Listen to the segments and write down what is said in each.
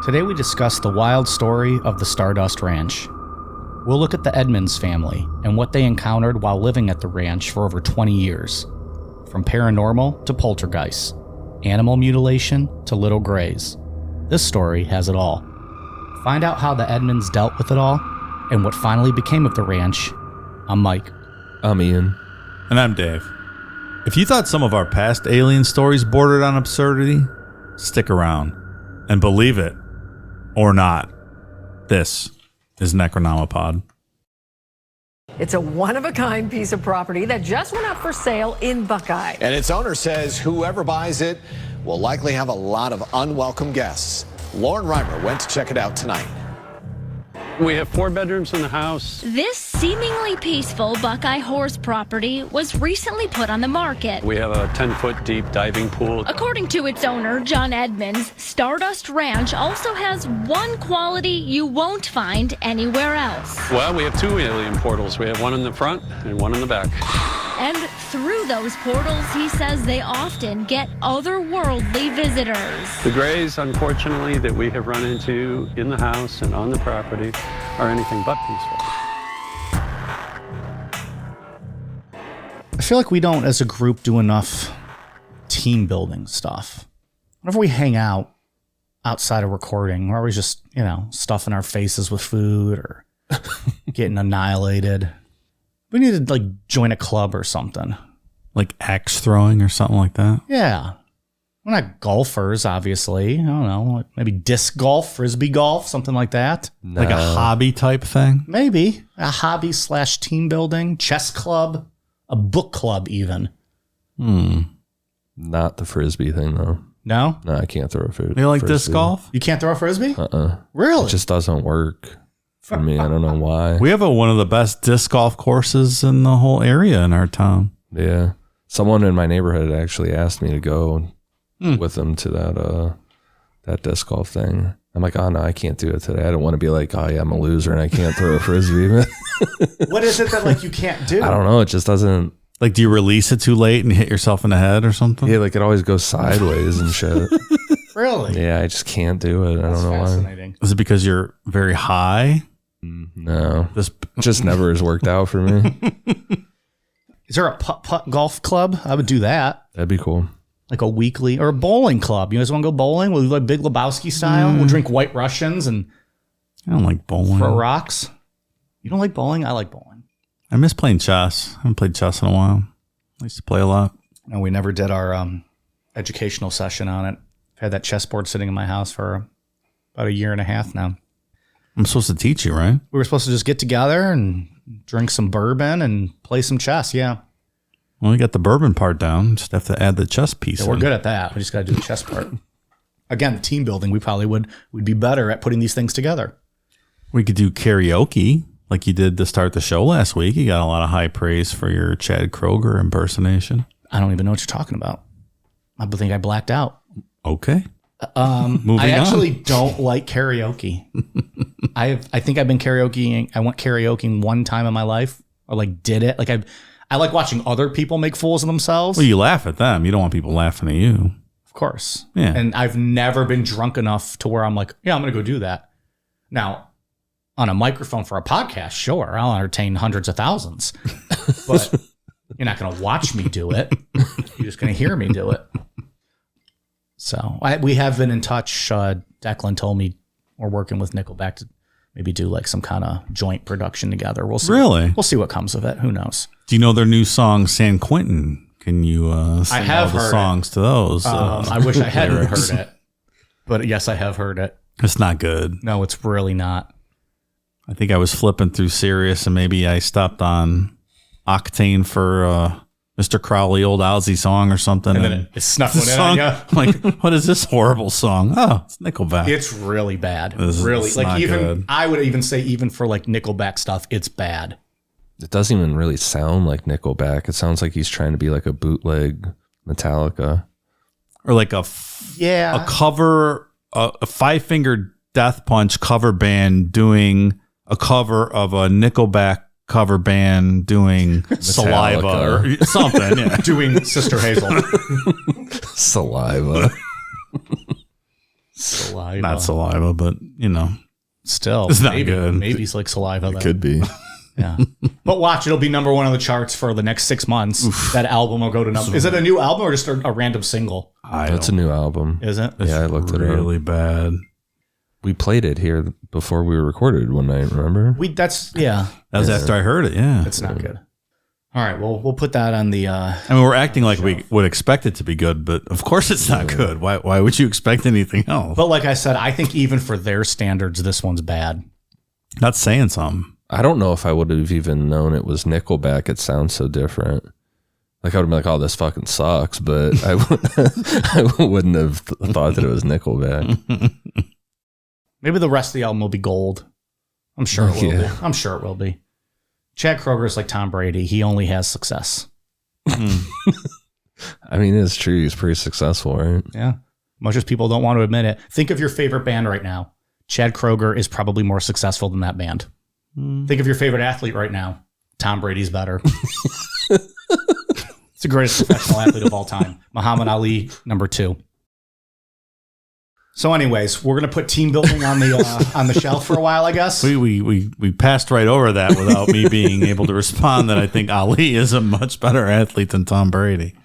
Today we discuss the wild story of the Stardust Ranch. We'll look at the Edmonds family and what they encountered while living at the ranch for over 20 years. From paranormal to poltergeists, animal mutilation to little grays. This story has it all. Find out how the Edmonds dealt with it all and what finally became of the ranch. I'm Mike. I'm Ian. And I'm Dave. If you thought some of our past alien stories bordered on absurdity, stick around and believe it or not. This is Necronomipod. It's a one-of-a-kind piece of property that just went up for sale in Buckeye. And its owner says whoever buys it will likely have a lot of unwelcome guests. Lauren Reimer went to check it out tonight. We have 4 bedrooms in the house. This seemingly peaceful Buckeye horse property was recently put on the market. We have a 10-foot deep diving pool. According to its owner, John Edmonds, Stardust Ranch also has one quality you won't find anywhere else. Well, we have 2 alien portals. We have one in the front and one in the back. And through those portals, he says they often get otherworldly visitors. The grays, unfortunately, that we have run into in the house and on the property are anything but peaceful. I feel like we don't, as a group, do enough team building stuff. Whenever we hang out outside of recording, we're always just, stuffing our faces with food or getting annihilated. We need to, join a club or something. Like axe throwing or something like that? Yeah. We're not golfers, obviously. I don't know. Maybe disc golf, frisbee golf, something like that. No. Like a hobby type thing? Maybe. A hobby / team building, chess club, a book club even. Not the frisbee thing, though. No? No, I can't throw a frisbee. You like disc golf? You can't throw a frisbee? Uh-uh. Really? It just doesn't work for me. I don't know why. We have one of the best disc golf courses in the whole area in our town. Yeah. Someone in my neighborhood actually asked me to go with them to that disc golf thing. I'm like, oh, no, I can't do it today. I don't want to be like, oh, yeah, I'm a loser and I can't throw a frisbee. What is it that, you can't do? I don't know. It just doesn't. Like, do you release it too late and hit yourself in the head or something? Yeah, it always goes sideways and shit. Really? Yeah, I just can't do it. I don't know fascinating. why. Is it because you're very high? No. This just never has worked out for me. Is there a putt-putt golf club? I would do that. That'd be cool. Like a weekly, or a bowling club. You guys want to go bowling? We'll do Big Lebowski style. We'll drink White Russians and I don't like bowling. throw rocks. You don't like bowling? I like bowling. I miss playing chess. I haven't played chess in a while. I used to play a lot. No, we never did our educational session on it. I've had that chessboard sitting in my house for about 1.5 years now. I'm supposed to teach you, right? We were supposed to just get together and drink some bourbon and play some chess, yeah. Well, you got the bourbon part down. Just have to add the chess piece. Yeah, we're good at that. We just got to do the chess part. Again, the team building, we probably would be better at putting these things together. We could do karaoke like you did to start the show last week. You got a lot of high praise for your Chad Kroger impersonation. I don't even know what you're talking about. I think I blacked out. Okay. I actually don't like karaoke. I think I've been karaokeing. I went karaokeing one time in my life, or did it. I like watching other people make fools of themselves. Well, you laugh at them. You don't want people laughing at you. Of course. Yeah. And I've never been drunk enough to where I'm like, yeah, I'm going to go do that. Now, on a microphone for a podcast, sure, I'll entertain hundreds of thousands. But you're not going to watch me do it. You're just going to hear me do it. So we have been in touch. Declan told me we're working with Nickelback to maybe do some kind of joint production together. We'll see. Really? We'll see what comes of it. Who knows? Do you know their new song, San Quentin? Can you sing I have all the heard songs to those? I wish I hadn't heard it. But yes, I have heard it. It's not good. No, it's really not. I think I was flipping through Sirius and maybe I stopped on Octane for Mr. Crowley, old Owlsy song or something. And then it snuck one in on you. I'm like, what is this horrible song? Oh, it's Nickelback. It's really bad. It's really. not good. I would even say even for Nickelback stuff, it's bad. It doesn't even really sound like Nickelback. It sounds like he's trying to be like a bootleg Metallica. Or like a cover, a Five Finger Death Punch cover band doing a cover of a Nickelback cover band doing Saliva or something. Yeah. Doing Sister Hazel. Saliva. Saliva. Not saliva, but Still, it's not maybe, good. Maybe it's like saliva. It could be. Yeah. But watch, it'll be number 1 on the charts for the next 6 months. That album will go to number. Is it a new album or just a random single? That's a new album. Is it? Yeah, I looked it up. Really bad. We played it here before we recorded one night, remember? That was after I heard it, yeah. It's not good. All right, well, we'll put that on the... I mean, we're acting like we would expect it to be good, but of course it's not good. Why would you expect anything else? But like I said, I think even for their standards, this one's bad. Not saying something. I don't know if I would have even known it was Nickelback. It sounds so different. Like I would have been like, oh, this fucking sucks, but I wouldn't have thought that it was Nickelback. Maybe the rest of the album will be gold. I'm sure it will be. I'm sure it will be. Chad Kroeger is like Tom Brady. He only has success. I mean, it's true. He's pretty successful, right? Yeah. Much as people don't want to admit it. Think of your favorite band right now. Chad Kroeger is probably more successful than that band. Think of your favorite athlete right now. Tom Brady's better. It's the greatest professional athlete of all time. Muhammad Ali, number 2. So anyways, we're going to put team building on the shelf for a while, I guess. We passed right over that without me being able to respond that I think Ali is a much better athlete than Tom Brady.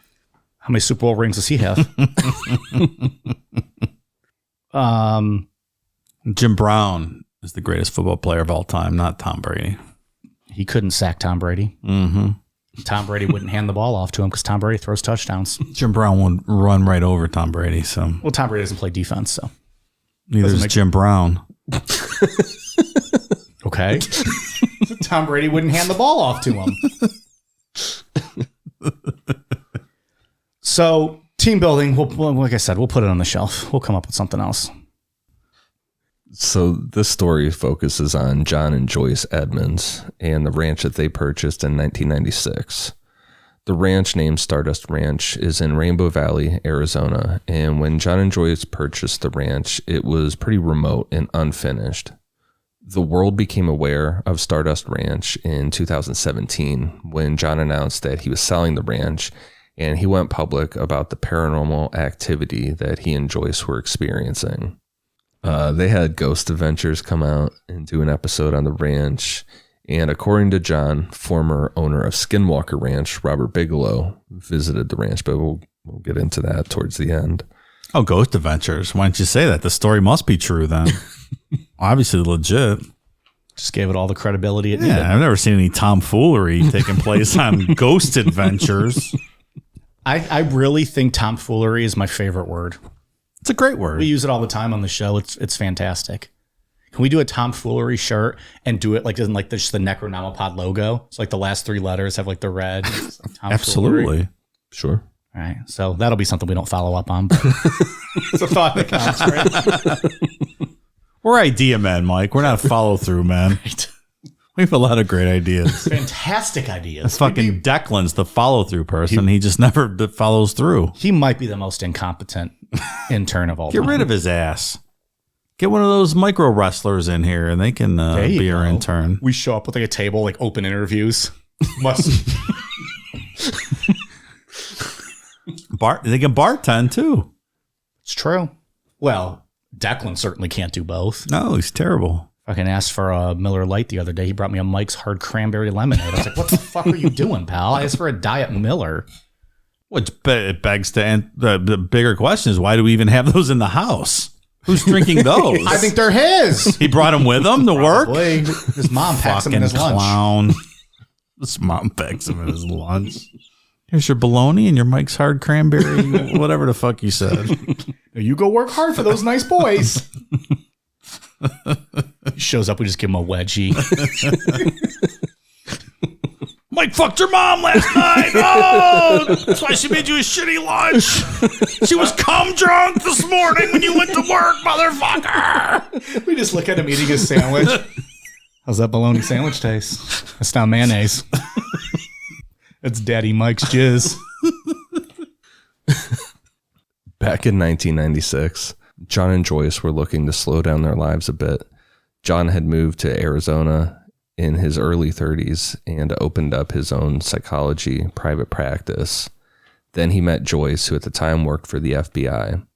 How many Super Bowl rings does he have? Jim Brown is the greatest football player of all time, not Tom Brady. He couldn't sack Tom Brady. Mm-hmm. Tom Brady wouldn't hand the ball off to him because Tom Brady throws touchdowns. Jim Brown would run right over Tom Brady. So, well, Tom Brady doesn't play defense, so neither does Jim Brown. Okay. Tom Brady wouldn't hand the ball off to him. So, team building, like I said, we'll put it on the shelf. We'll come up with something else. So this story focuses on John and Joyce Edmonds and the ranch that they purchased in 1996. The ranch, named Stardust Ranch, is in Rainbow Valley, Arizona. And when John and Joyce purchased the ranch, it was pretty remote and unfinished. The world became aware of Stardust Ranch in 2017 when John announced that he was selling the ranch, and he went public about the paranormal activity that he and Joyce were experiencing. They had Ghost Adventures come out and do an episode on the ranch. And according to John, former owner of Skinwalker Ranch, Robert Bigelow, visited the ranch, but we'll get into that towards the end. Oh, Ghost Adventures. Why didn't you say that? The story must be true then. Obviously legit. Just gave it all the credibility it needed. Yeah, I've never seen any tomfoolery taking place on Ghost Adventures. I really think tomfoolery is my favorite word. It's a great word. We use it all the time on the show. It's fantastic. Can we do a tomfoolery shirt and do it like in like just the Necronomipod logo? It's like the last 3 letters have like the red. Absolutely. Sure. All right. So that'll be something we don't follow up on. But it's a thought that counts, right? We're idea men, Mike. We're not follow through men. Right. We have a lot of great ideas. Fantastic ideas. Fucking Declan's the follow through person. He just never follows through. He might be the most incompetent intern of all time. Get rid of his ass. Get one of those micro wrestlers in here and they can be our intern. We show up with like a table, like open interviews. They can bartend too. It's true. Well, Declan certainly can't do both. No, he's terrible. I can ask for a Miller Lite the other day. He brought me a Mike's Hard Cranberry Lemonade. I was like, what the fuck are you doing, pal? I asked for a Diet Miller. Which it begs to end. The bigger question is, why do we even have those in the house? Who's drinking those? I think they're his. He brought them with him to work? His mom packs them in his clown. lunch. His mom packs them in his lunch. Here's your bologna and your Mike's Hard Cranberry, whatever the fuck you said. You go work hard for those nice boys. He shows up, we just give him a wedgie. Mike fucked your mom last night. Oh, that's why she made you a shitty lunch. She was cum drunk this morning when you went to work, motherfucker. We just look at him eating his sandwich. How's that bologna sandwich taste? That's not mayonnaise. It's Daddy Mike's jizz. Back in 1996, John and Joyce were looking to slow down their lives a bit. John had moved to Arizona in his early 30s and opened up his own psychology private practice. Then he met Joyce, who at the time worked for the FBI.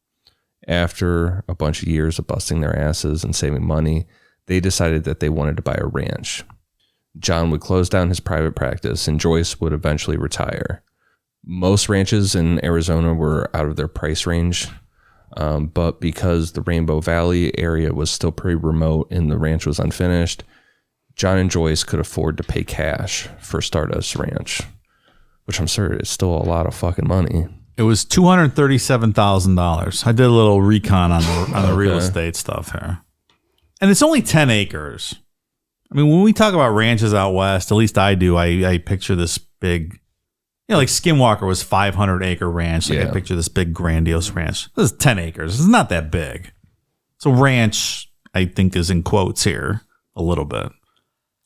After a bunch of years of busting their asses and saving money, they decided that they wanted to buy a ranch. John would close down his private practice and Joyce would eventually retire. Most ranches in Arizona were out of their price range, but because the Rainbow Valley area was still pretty remote and the ranch was unfinished, John and Joyce could afford to pay cash for Stardust Ranch, which I'm sure is still a lot of fucking money. It was $237,000. I did a little recon on the real estate stuff here. And it's only 10 acres. I mean, when we talk about ranches out west, at least I do, I picture this big, like Skinwalker was 500-acre ranch. Like I picture this big grandiose ranch. This is 10 acres. It's not that big. So ranch, I think, is in quotes here a little bit.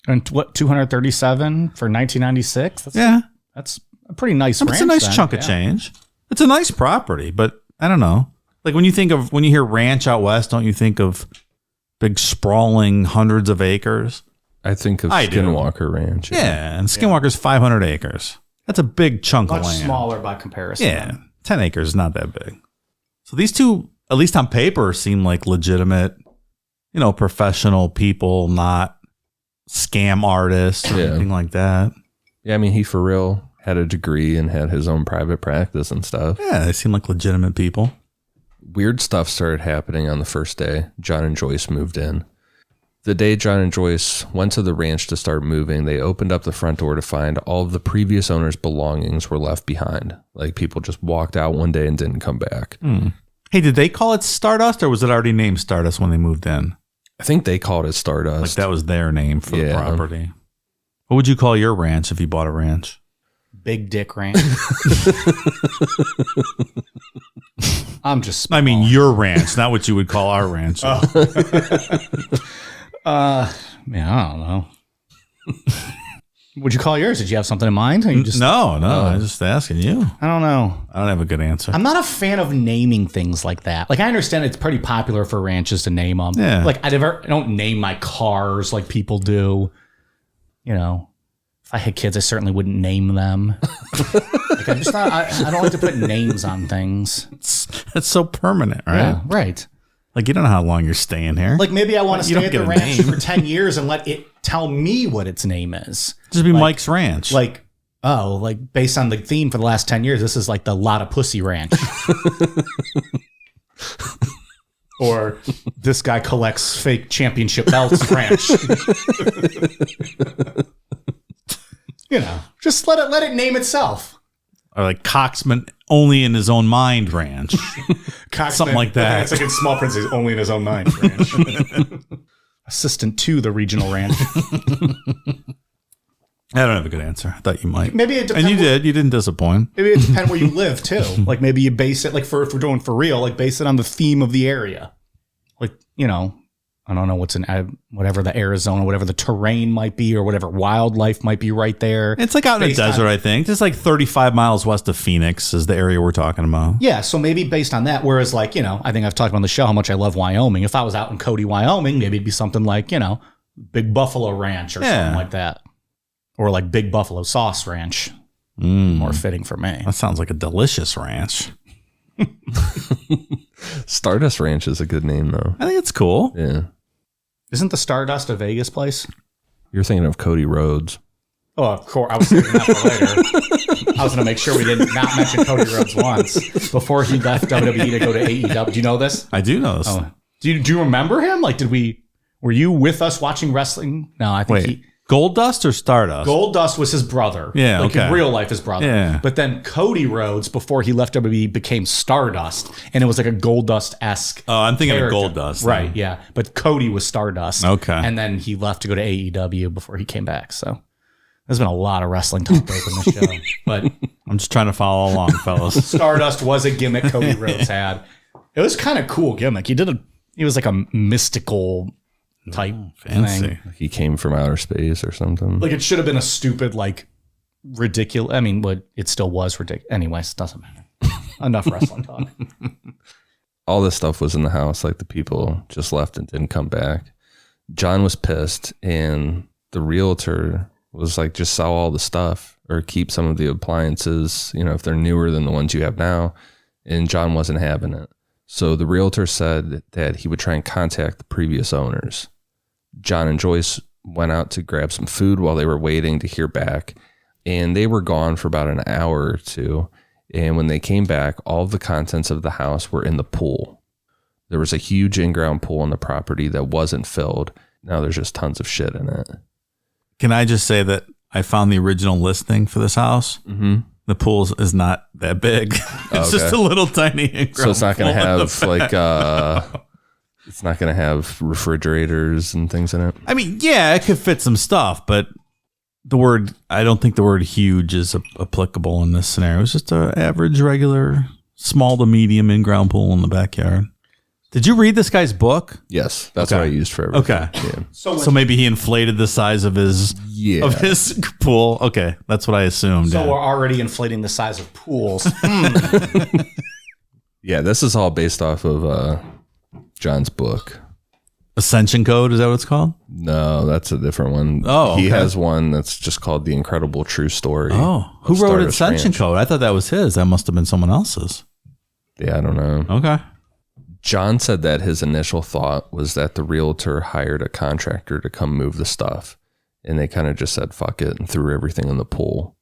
And what, 237 for 1996? That's a pretty nice ranch. It's a nice chunk of change. It's a nice property, but I don't know. Like when you hear ranch out west, don't you think of big sprawling hundreds of acres? I think of Skinwalker Ranch. Yeah, and Skinwalker's 500 acres. That's a big chunk of land. Much smaller by comparison. Yeah, 10 acres is not that big. So these two, at least on paper, seem like legitimate, professional people, not scam artists or anything like that. Yeah, I mean, he for real had a degree and had his own private practice and stuff. Yeah, they seem like legitimate people. Weird stuff started happening on the first day John and Joyce moved in. The day John and Joyce went to the ranch to start moving, they opened up the front door to find all of the previous owner's belongings were left behind. Like people just walked out one day and didn't come back. Hey, did they call it Stardust or was it already named Stardust when they moved in? I think they called it Stardust. Like that was their name for the property. What would you call your ranch if you bought a ranch? Big Dick Ranch. I'm just small. I mean, your ranch, not what you would call our ranch. I don't know. What'd you call yours? Did you have something in mind? Or you just, no, I'm just asking you. I don't know. I don't have a good answer. I'm not a fan of naming things like that. Like, I understand it's pretty popular for ranches to name them. Yeah. Like, I don't name my cars like people do. If I had kids, I certainly wouldn't name them. Like, I'm just not. I don't like to put names on things. It's so permanent, right? Yeah, right. Like, you don't know how long you're staying here. Like, maybe I want to stay at the ranch name for 10 years and let it tell me what its name is. Just be Mike's Ranch. Like, based on the theme for the last 10 years, this is like the Lot of Pussy Ranch. Or this guy collects fake championship belts ranch. Just let it name itself. Or like Coxman only in his own mind ranch. Something like that. It's like in Small Prince, he's only in his own mind ranch. Assistant to the regional ranch. I don't have a good answer. I thought you might. Maybe it depends. And you did. You didn't disappoint. Maybe it depends where you live too. Like maybe you base it, like if we're doing for real, like base it on the theme of the area. Like, I don't know what's in whatever the Arizona, whatever the terrain might be, or whatever wildlife might be right there. It's like out in the desert, I think. It's like 35 miles west of Phoenix is the area we're talking about. Yeah, so maybe based on that. Whereas, like, I think I've talked about on the show how much I love Wyoming. If I was out in Cody, Wyoming, maybe it'd be something like, Big Buffalo Ranch or something like that. Or like Big Buffalo Sauce Ranch. More fitting for me. That sounds like a delicious ranch. Stardust Ranch is a good name, though. I think it's cool. Yeah. Isn't the Stardust a Vegas place? You're thinking of Cody Rhodes. Oh, of course. I was thinking that for later. I was going to make sure we did not mention Cody Rhodes once before he left WWE to go to AEW. Do you know this? I do know this. Oh. Do you remember him? Like, were you with us watching wrestling? No, I think Gold Dust or Stardust? Gold Dust was his brother. Yeah, like in real life, his brother. Yeah. But then Cody Rhodes, before he left WWE, became Stardust, and it was like a Gold Dust-esque. Oh, I'm thinking character. of Gold Dust. Right? Yeah. But Cody was Stardust. Okay. And then he left to go to AEW before he came back. So there's been a lot of wrestling talk open this show, but I'm just trying to follow along, fellas. Stardust was a gimmick Cody Rhodes had. It was kind of cool gimmick. He was like a mystical type fancy thing. Like he came from outer space or something. Like it should have been a stupid, like ridiculous. I mean, but it still was ridiculous. Anyways, it doesn't matter. Enough wrestling talk. All this stuff was in the house. Like the people just left and didn't come back. John was pissed, and the realtor was like, just sell all the stuff or keep some of the appliances, if they're newer than the ones you have now. And John wasn't having it. So the realtor said that he would try and contact the previous owners. John and Joyce went out to grab some food while they were waiting to hear back, and they were gone for about an hour or two. And when they came back, all of the contents of the house were in the pool. There was a huge in-ground pool on the property that wasn't filled. Now there's just tons of shit in it. Can I just say that I found the original listing for this house? Mm-hmm. The pool is not that big. It's just a little tiny in-ground So it's not going to pool have like, it's not going to have refrigerators and things in it. I mean, yeah, it could fit some stuff, but I don't think the word huge is applicable in this scenario. It's just an average, regular, small to medium in-ground pool in the backyard. Did you read this guy's book? Yes, that's what I used for everything. Okay. Yeah. So maybe he inflated the size of his pool. Okay, that's what I assumed. So we're already inflating the size of pools. Yeah, this is all based off of John's book. Ascension Code, is that what it's called? No, that's a different one. Oh, He okay. has one that's just called The Incredible True Story. Oh, who of wrote Stardust Ascension Ranch. Code? I thought that was his. That must have been someone else's. Yeah, I don't know. Okay. John said that his initial thought was that the realtor hired a contractor to come move the stuff, and they kind of just said fuck it and threw everything in the pool.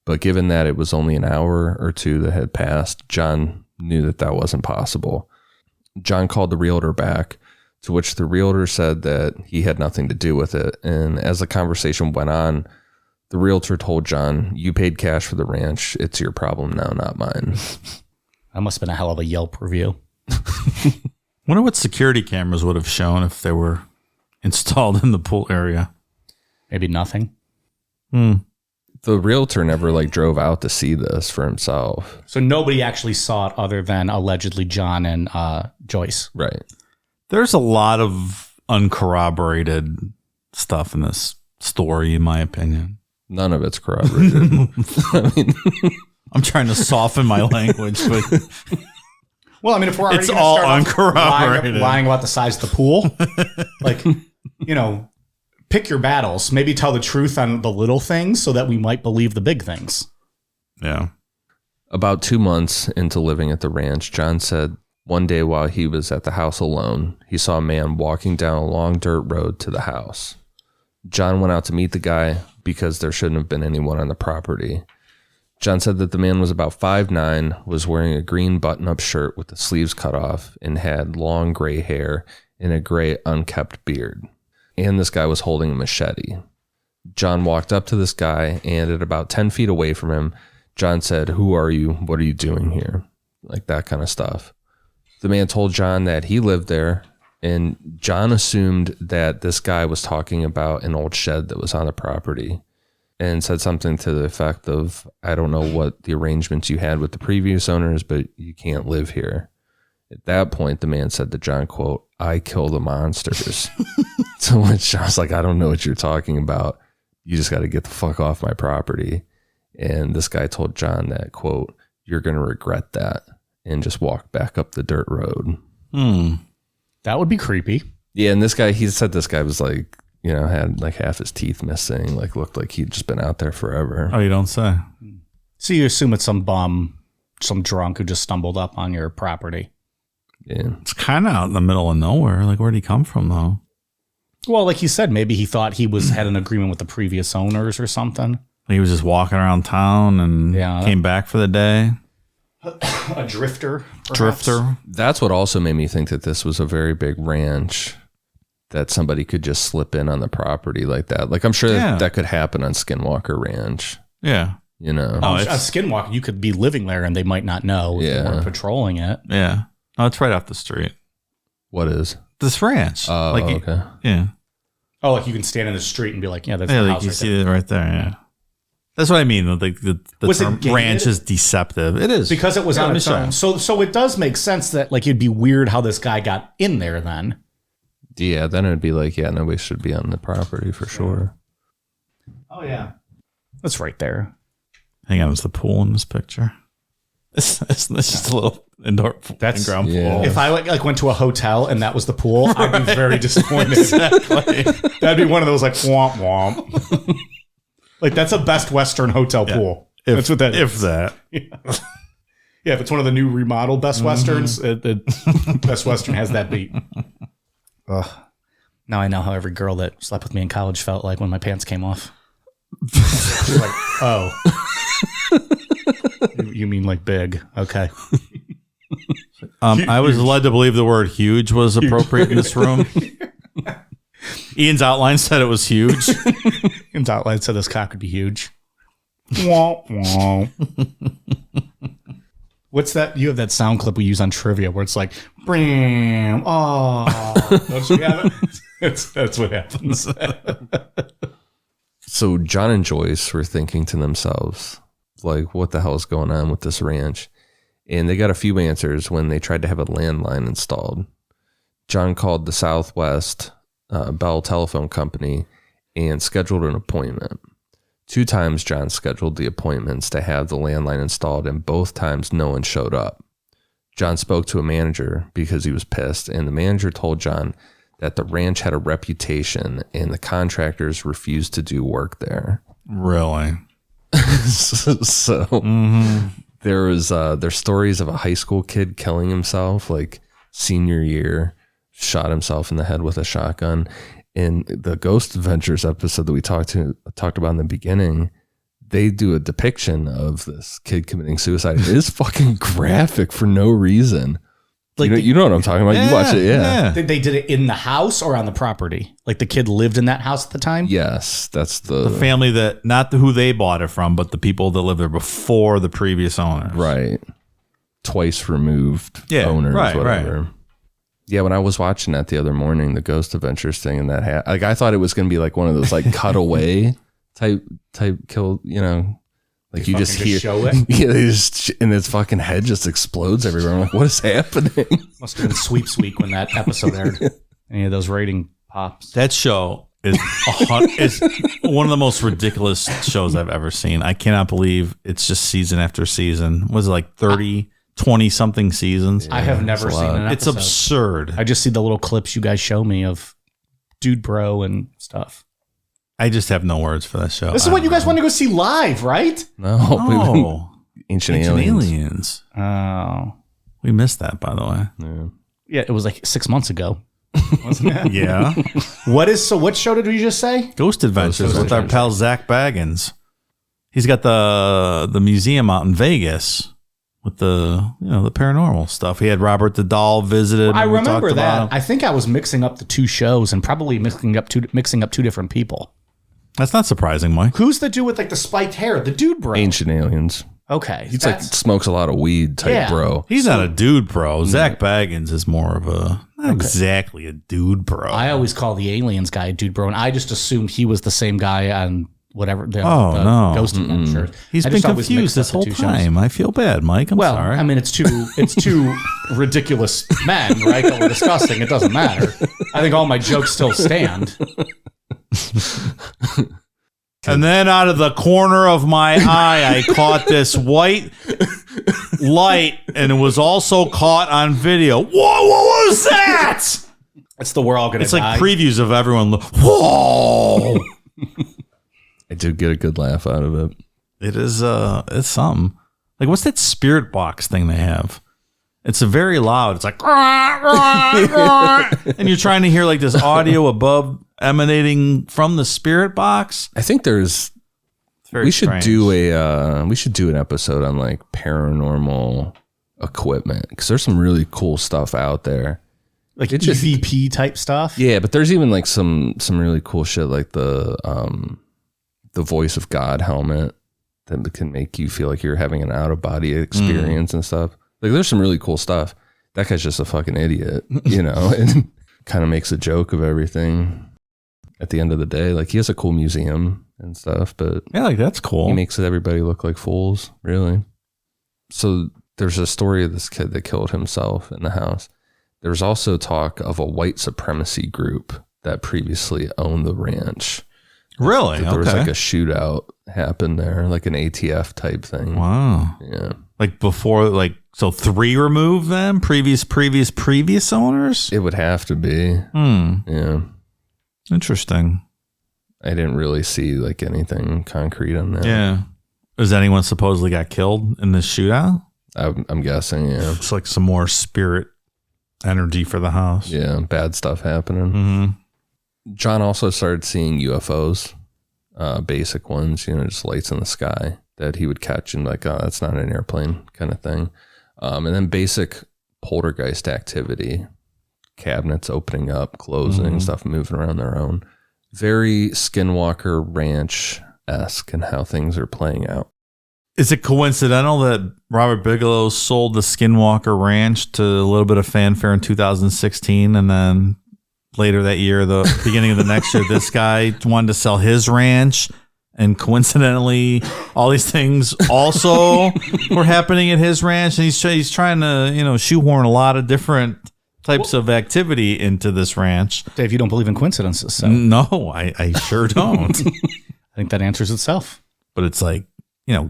But given that it was only an hour or two that had passed, John knew that that wasn't possible. John called the realtor back, to which the realtor said that he had nothing to do with it. And as the conversation went on, the realtor told John, "You paid cash for the ranch. It's your problem now, not mine." That must have been a hell of a Yelp review. Wonder what security cameras would have shown if they were installed in the pool area. Maybe nothing. The realtor never drove out to see this for himself. So nobody actually saw it other than allegedly John and Joyce. Right. There's a lot of uncorroborated stuff in this story, in my opinion. None of it's corroborated. I mean, I'm trying to soften my language, but Well, I mean, if we're already It's gonna all start off uncorroborated. lying about the size of the pool, pick your battles. Maybe tell the truth on the little things so that we might believe the big things. yeah. about 2 months into living at the ranch, John said one day while he was at the house alone, he saw a man walking down a long dirt road to the house. John went out to meet the guy because there shouldn't have been anyone on the property. John said that the man was about 5'9", was wearing a green button-up shirt with the sleeves cut off, and had long gray hair and a gray unkept beard. And this guy was holding a machete. John walked up to this guy, and at about 10 feet away from him, John said, "Who are you? What are you doing here?" Like that kind of stuff. The man told John that he lived there, and John assumed that this guy was talking about an old shed that was on the property, and said something to the effect of, "I don't know what the arrangements you had with the previous owners, but you can't live here." At that point, the man said to John, quote, "I kill the monsters." To which I was like, "I don't know what you're talking about. You just got to get the fuck off my property." And this guy told John that, quote, "You're going to regret that," and just walked back up the dirt road. That would be creepy. Yeah, and this guy, he said this guy was had half his teeth missing, looked like he'd just been out there forever. Oh, you don't say. So you assume it's some bum, some drunk who just stumbled up on your property. Yeah. It's kind of out in the middle of nowhere. Where'd he come from, though? Well, like you said, maybe he thought he had an agreement with the previous owners or something. He was just walking around town and came back for the day. A drifter. Perhaps? Drifter. That's what also made me think that this was a very big ranch, that somebody could just slip in on the property like that. I'm sure that could happen on Skinwalker Ranch. Yeah. You know? Oh, A Skinwalker, you could be living there and they might not know if they weren't patrolling it. Yeah. Oh, it's right off the street. What is? This ranch. Oh, okay. Yeah. Oh, like you can stand in the street and be like, yeah, that's Yeah, the like house you right see there. it right there. Yeah. That's what I mean. The Was it term gated? ranch is deceptive. It is. Because it was Yeah, on let me its show own. you. So it does make sense that it'd be weird how this guy got in there then. Yeah, then it'd be nobody should be on the property for sure. Oh, yeah. That's right there. Hang on, is the pool in this picture? It's just a little indoor in-ground yeah. pool. If I went to a hotel and that was the pool, I'd be very disappointed. Exactly. That'd be one of those womp womp. That's a Best Western hotel pool. That's what that is. If that. Yeah, if it's one of the new remodeled Best Westerns, Best Western has that beat. Ugh. Now I know how every girl that slept with me in college felt like when my pants came off. She's like, oh. You mean like big. Okay. I was led to believe the word huge was appropriate in this room. Ian's outline said it was huge. Ian's outline said this cock would be huge. Wah, wah. What's that? You have that sound clip we use on trivia where it's like, bam, oh. Don't you have it? That's what happens. So John and Joyce were thinking to themselves, like, what the hell is going on with this ranch? And they got a few answers when they tried to have a landline installed. John called the Southwest Bell Telephone Company and scheduled an appointment. 2 times John scheduled the appointments to have the landline installed, and both times no one showed up. John spoke to a manager because he was pissed, and the manager told John that the ranch had a reputation and the contractors refused to do work there. Really? So there's stories of a high school kid killing himself, like senior year, shot himself in the head with a shotgun. In the Ghost Adventures episode that we talked about in the beginning, they do a depiction of this kid committing suicide. It is fucking graphic for no reason. Like you know what I'm talking about. You watch it, yeah. They did it in the house or on the property. Like the kid lived in that house at the time. Yes, that's the family that not who they bought it from, but the people that lived there before the previous owners. Right. Twice removed owners, whatever. Right. Yeah, when I was watching that the other morning, the Ghost Adventures thing, and that like I thought it was going to be like one of those like cutaway type kill, you know, like you just hear show it. Yeah, they just, and his fucking head just explodes everywhere. I'm like, what is happening? Must have been Sweeps Week when that episode aired. Any of those rating pops. That show is one of the most ridiculous shows I've ever seen. I cannot believe it's just season after season. Was it like 20 something seasons? I have never seen an episode. It's absurd. I just see the little clips you guys show me of Dude Bro and stuff. I just have no words for that show. This is what you guys want to go see live, right? No. Ancient Aliens. Oh. We missed that, by the way. Yeah, it was like 6 months ago. Wasn't it? Yeah. What show did we just say? Ghost Adventures with our pal Zach Baggins. He's got the museum out in Vegas with the paranormal stuff. He had Robert the Doll visited. I remember that. I think I was mixing up the two shows and probably mixing up two different people. That's not surprising, Mike. Who's the dude with like the spiked hair? The Dude Bro. Ancient Aliens. Okay. He's like smokes a lot of weed type bro. He's not a dude bro. Zach Baggins is more of not exactly a dude bro. I always call the Aliens guy a Dude Bro, and I just assumed he was the same guy on whatever the Ghost Adventures. He's been confused this whole time. I feel bad, Mike. I'm sorry. I mean, it's two ridiculous men, right, that we're discussing. It doesn't matter. I think all my jokes still stand. And then out of the corner of my eye, I caught this white light, and it was also caught on video. Whoa, what was that? It's the we're all gonna die. It's like previews of everyone. Whoa. I did get a good laugh out of it. It is it's something. Like, what's that spirit box thing they have? It's very loud. It's like and you're trying to hear like this audio above emanating from the spirit box. I think we should do an episode on like paranormal equipment, because there's some really cool stuff out there. Like EVP type stuff. Yeah, but there's even like some really cool shit like the voice of God helmet that can make you feel like you're having an out of body experience and stuff. Like there's some really cool stuff. That guy's just a fucking idiot, you know, and kind of makes a joke of everything at the end of the day. Like he has a cool museum and stuff, but yeah, like that's cool. He makes everybody look like fools, really. So there's a story of this kid that killed himself in the house. There's also talk of a white supremacy group that previously owned the ranch. Really? There was like a shootout happened there, like an ATF type thing. Wow. Yeah. Like before, like, so 3 removed them? Previous owners? It would have to be. Yeah. Interesting. I didn't really see like anything concrete on that. Yeah. Is anyone supposedly got killed in this shootout? I'm guessing, yeah. It's like some more spirit energy for the house. Yeah, bad stuff happening. Mm-hmm. John also started seeing UFOs, basic ones, just lights in the sky that he would catch and like, oh, that's not an airplane kind of thing. And then basic poltergeist activity, cabinets opening up, closing, stuff moving around their own. Very Skinwalker Ranch-esque in how things are playing out. Is it coincidental that Robert Bigelow sold the Skinwalker Ranch to a little bit of fanfare in 2016, and then later that year, the beginning of the next year, this guy wanted to sell his ranch, and coincidentally, all these things also were happening at his ranch, and he's trying to shoehorn a lot of different types of activity into this ranch. Dave, you don't believe in coincidences, so. No, I sure don't. I think that answers itself. But it's like,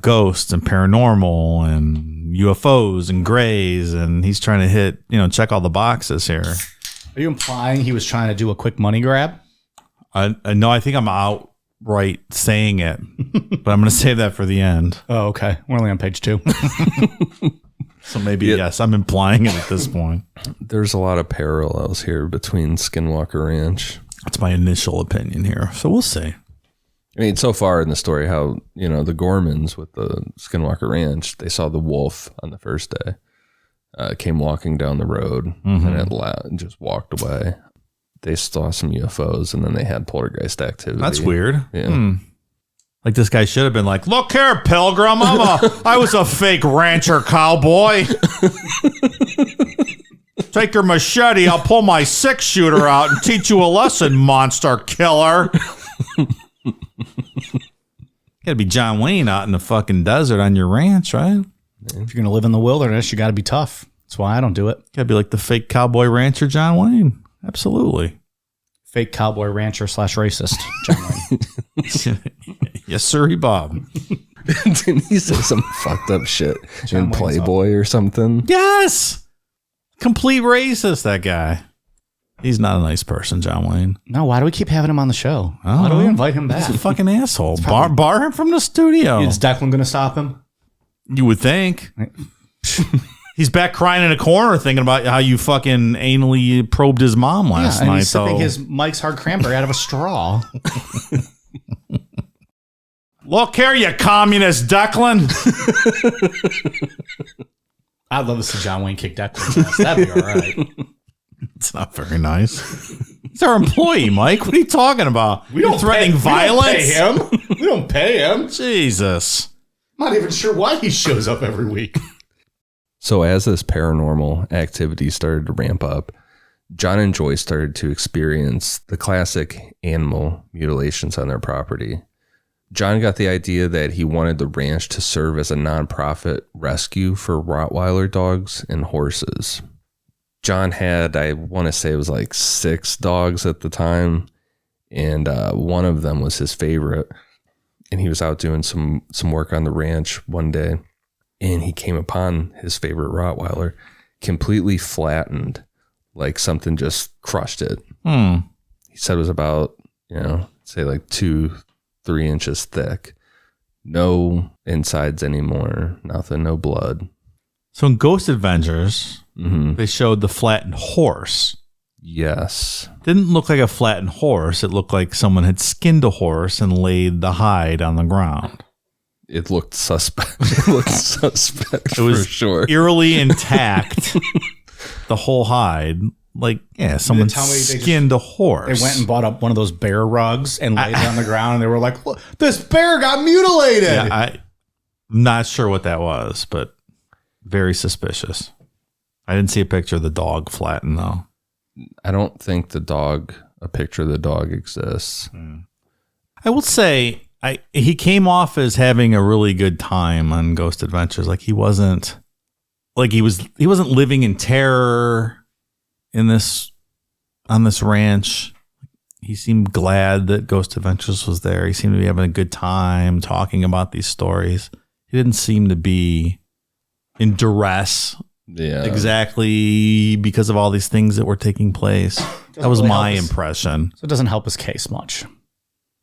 ghosts and paranormal and UFOs and grays, and he's trying to hit, check all the boxes here. Are you implying he was trying to do a quick money grab? No, I think I'm outright saying it, but I'm going to save that for the end. Oh, okay. We're only on page 2. So maybe, yes, I'm implying it at this point. There's a lot of parallels here between Skinwalker Ranch. That's my initial opinion here. So we'll see. I mean, so far in the story, how, the Gormans with the Skinwalker Ranch, they saw the wolf on the first day, came walking down the road and just walked away. They saw some UFOs and then they had poltergeist activity. That's weird. Yeah. Like this guy should have been like, look here, Pilgrim, I was a fake rancher cowboy. Take your machete, I'll pull my 6-shooter out and teach you a lesson, monster killer. Gotta be John Wayne out in the fucking desert on your ranch, right? If you're going to live in the wilderness, you got to be tough. That's why I don't do it. Gotta be like the fake cowboy rancher John Wayne. Absolutely. Fake cowboy rancher / racist John Wayne. Yes, sir, Bob. Didn't he say some fucked up shit in Playboy or something? Yes. Complete racist, that guy. He's not a nice person, John Wayne. No, why do we keep having him on the show? Why do we invite him back? He's a fucking asshole. Bar him from the studio. Is Declan going to stop him? You would think. He's back crying in a corner thinking about how you fucking anally probed his mom last night. He's sipping his Mike's Hard Cranberry out of a straw. Look here, you communist Declan. I'd love to see John Wayne kick Declan's ass. That'd be all right. It's not very nice. He's our employee, Mike. What are you talking about? We don't threatening violence. We don't pay him. Jesus. I'm not even sure why he shows up every week. So as this paranormal activity started to ramp up, John and Joyce started to experience the classic animal mutilations on their property. John got the idea that he wanted the ranch to serve as a nonprofit rescue for Rottweiler dogs and horses. John had, I want to say it was like 6 dogs at the time, and one of them was his favorite. And he was out doing some work on the ranch one day, and he came upon his favorite Rottweiler completely flattened, like something just crushed it. He said it was about, say like 2-3 inches thick. No insides anymore, nothing, no blood. So in Ghost Adventures, they showed the flattened horse. Yes. Didn't look like a flattened horse. It looked like someone had skinned a horse and laid the hide on the ground. It looked suspect. It was for sure. Eerily intact. The whole hide. Like, yeah, someone skinned a horse. They went and bought up one of those bear rugs and laid it on the ground, and they were like, look, this bear got mutilated. Yeah, I'm not sure what that was, but very suspicious. I didn't see a picture of the dog flattened, though. I don't think a picture of the dog exists. I will say, he came off as having a really good time on Ghost Adventures. Like he wasn't living in terror on this ranch. He seemed glad that Ghost Adventures was there. He seemed to be having a good time talking about these stories. He didn't seem to be in duress. Yeah. Exactly because of all these things that were taking place. That was my impression. So it doesn't help his case much.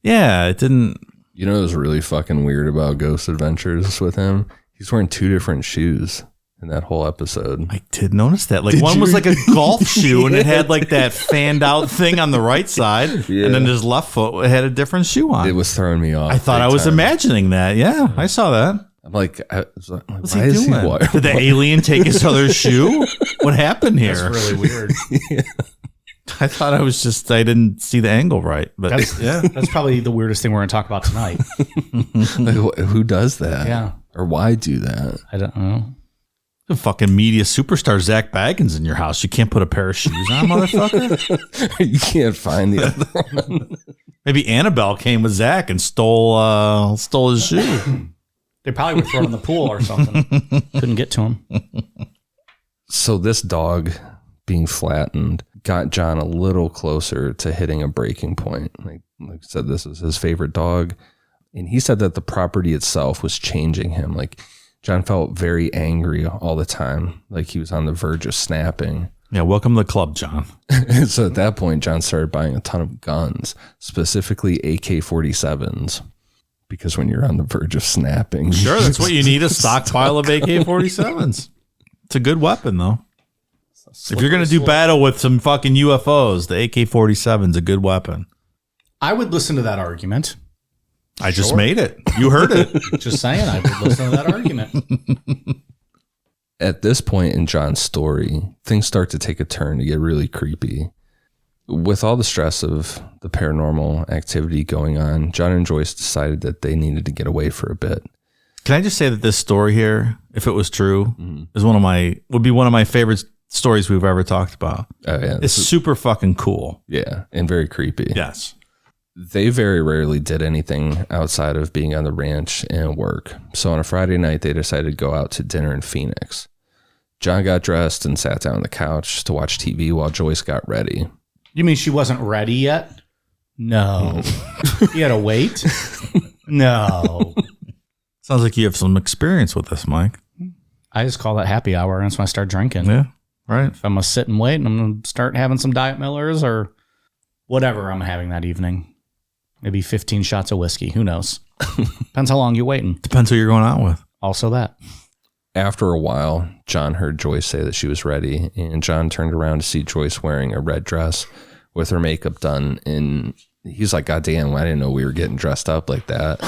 Yeah, it didn't. You know what was really fucking weird about Ghost Adventures with him? He's wearing 2 different shoes in that whole episode. I did notice that. Like one was like a golf shoe and it had like that fanned out thing on the right side. Yeah. And then his left foot had a different shoe on. It was throwing me off. I thought I was imagining that. Yeah, I saw that. I'm like, what's he doing? Did the alien take his other shoe? What happened here? That's really weird. Yeah. I thought I didn't see the angle right. But that's probably the weirdest thing we're going to talk about tonight. Like, who does that? Yeah. Or why do that? I don't know. The fucking media superstar Zach Baggins in your house. You can't put a pair of shoes on, motherfucker. You can't find the other one. Maybe Annabelle came with Zach and stole his shoe. They probably were thrown in the pool or something. Couldn't get to him. So this dog being flattened got John a little closer to hitting a breaking point. Like I said, this is his favorite dog. And he said that the property itself was changing him. Like John felt very angry all the time. Like he was on the verge of snapping. Yeah, welcome to the club, John. So at that point, John started buying a ton of guns, specifically AK-47s. Because when you're on the verge of snapping. Sure, that's what you need, a stockpile of AK-47s. It's a good weapon, though. If you're going to do battle with some fucking UFOs, the AK-47 is a good weapon. I would listen to that argument. I just made it. You heard it. Just saying, I would listen to that argument. At this point in John's story, things start to take a turn to get really creepy. With all the stress of the paranormal activity going on, John and Joyce decided that they needed to get away for a bit. Can I just say that this story here, if it was true, would be one of my favorite stories we've ever talked about. Oh, yeah. It's super fucking cool. Yeah, and very creepy. Yes. They very rarely did anything outside of being on the ranch and work. So on a Friday night, they decided to go out to dinner in Phoenix. John got dressed and sat down on the couch to watch TV while Joyce got ready. You mean she wasn't ready yet? No. You had to wait? No. Sounds like you have some experience with this, Mike. I just call that happy hour, and that's when I start drinking. Yeah, right. If I'm going to sit and wait, and I'm going to start having some Diet Millers or whatever I'm having that evening. Maybe 15 shots of whiskey. Who knows? Depends how long you're waiting. Depends who you're going out with. Also that. After a while, John heard Joyce say that she was ready, and John turned around to see Joyce wearing a red dress with her makeup done. And he's like, God damn, I didn't know we were getting dressed up like that.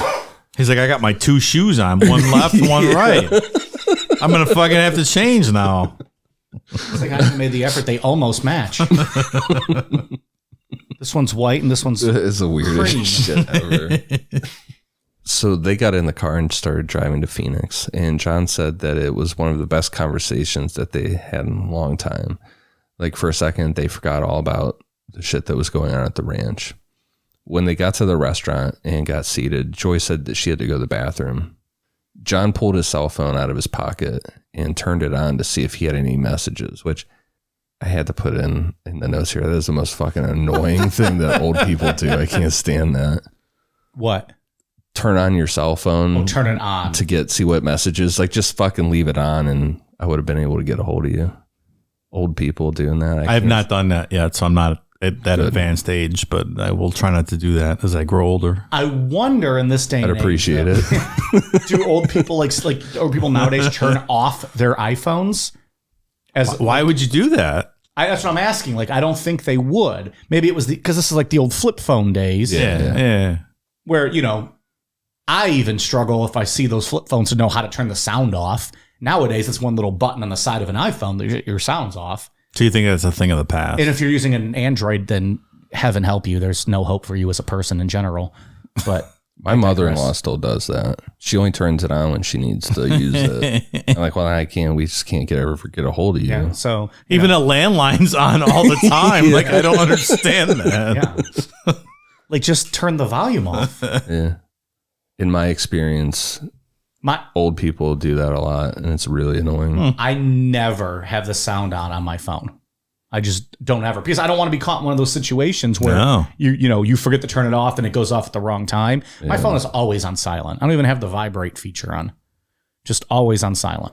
He's like, I got my two shoes on, one left, one right. I'm going to fucking have to change now. It's like I made the effort. They almost match. This one's white and this one's it's the weirdest cream. shit ever. So they got in the car and started driving to Phoenix. And John said that it was one of the best conversations that they had in a long time. Like for a second, they forgot all about the shit that was going on at the ranch. When they got to the restaurant and got seated, Joyce said that she had to go to the bathroom. John pulled his cell phone out of his pocket and turned it on to see if he had any messages, which I had to put in the notes here. That is the most fucking annoying thing that old people do. I can't stand that. What? Turn on your cell phone. Oh, turn it on. To see what messages. Like, just fucking leave it on and I would have been able to get a hold of you. Old people doing that. I have not done that yet, so I'm not at that advanced age, but I will try not to do that as I grow older. I wonder in this day and I'd appreciate it. Do old people like old people nowadays turn off their iPhones? Why would you do that? That's what I'm asking. Like, I don't think they would. Maybe it was because this is like the old flip phone days. Yeah. Where, you know, I even struggle if I see those flip phones to know how to turn the sound off. Nowadays, it's one little button on the side of an iPhone that your sound's off. So you think that's a thing of the past? And if you're using an Android, then heaven help you. There's no hope for you as a person in general. But my mother-in-law still does that. She only turns it on when she needs to use it. I'm like, well, I can't. We just can't get a hold of you. Yeah, so even a landline's on all the time. Yeah. Like, I don't understand that. Yeah. Like, just turn the volume off. Yeah. In my experience, old people do that a lot, and it's really annoying. I never have the sound on my phone. I just don't ever, because I don't want to be caught in one of those situations where you forget to turn it off and it goes off at the wrong time. Yeah. My phone is always on silent. I don't even have the vibrate feature on. Just always on silent.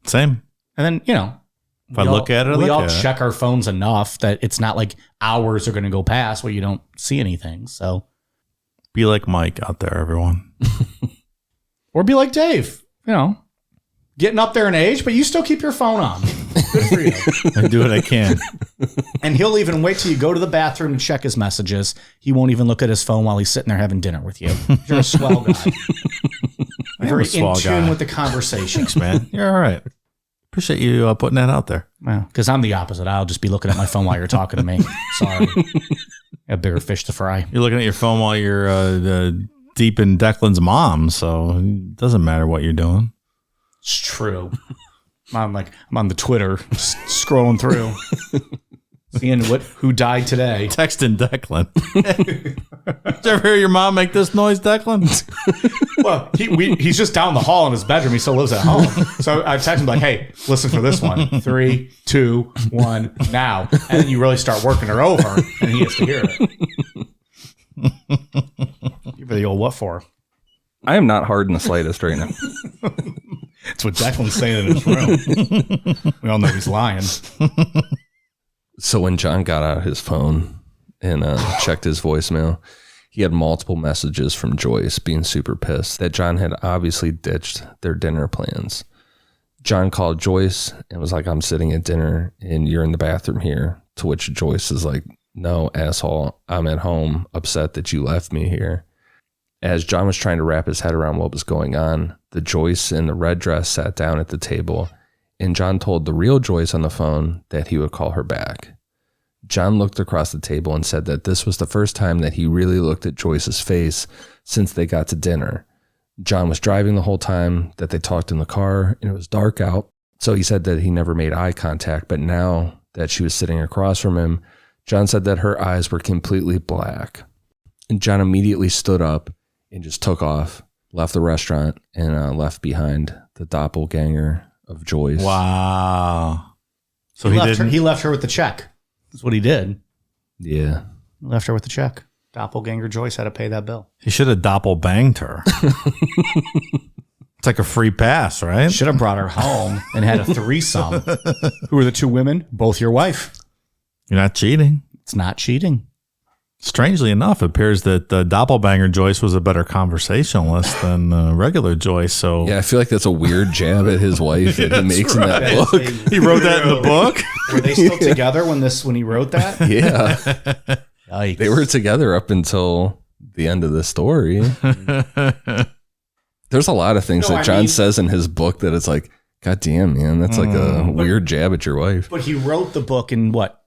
Same. And then, if I look at it, we all check our phones enough that it's not like hours are going to go past where you don't see anything. So be like Mike out there, everyone. Or be like Dave, getting up there in age, but you still keep your phone on. Good for you. I do what I can. And he'll even wait till you go to the bathroom and check his messages. He won't even look at his phone while he's sitting there having dinner with you. You're a swell guy. Very in tune with the conversation. Thanks, man. You're all right. Appreciate you putting that out there. Well, because I'm the opposite. I'll just be looking at my phone while you're talking to me. Sorry. I have bigger fish to fry. You're looking at your phone while you're deep in Declan's mom, so it doesn't matter what you're doing. It's true. I'm on the Twitter, just scrolling through, seeing who died today. Texting Declan. Did you ever hear your mom make this noise, Declan? Well, he's just down the hall in his bedroom. He still lives at home. So I text him like, "Hey, listen for this one. 3, 2, 1, now." And then you really start working her over, and he has to hear it. Give her the old what for? I am not hard in the slightest right now. That's what Declan's saying in his room. We all know he's lying. So when John got out his phone and checked his voicemail, he had multiple messages from Joyce being super pissed that John had obviously ditched their dinner plans. John called Joyce and was like, "I'm sitting at dinner and you're in the bathroom here." To which Joyce is like, "No, asshole, I'm at home, upset that you left me here." As John was trying to wrap his head around what was going on, the Joyce in the red dress sat down at the table, and John told the real Joyce on the phone that he would call her back. John looked across the table and said that this was the first time that he really looked at Joyce's face since they got to dinner. John was driving the whole time that they talked in the car, and it was dark out, so he said that he never made eye contact, but now that she was sitting across from him, John said that her eyes were completely black. And John immediately stood up and just took off, left the restaurant, and left behind the doppelganger of Joyce. Wow. So he left her with the check. That's what he did. Yeah. He left her with the check. Doppelganger Joyce had to pay that bill. He should have doppelbanged her. It's like a free pass, right? Should have brought her home and had a threesome. Who are the two women? Both your wife. You're not cheating. It's not cheating. Strangely enough, it appears that doppelbanger Joyce was a better conversationalist than regular Joyce. So yeah, I feel like that's a weird jab at his wife that he makes in that book. He wrote that in the book. Were they still together when he wrote that? Yeah. Yikes. They were together up until the end of the story. There's a lot of things that John says in his book that it's like, God damn, man, that's like a weird jab at your wife. But he wrote the book in what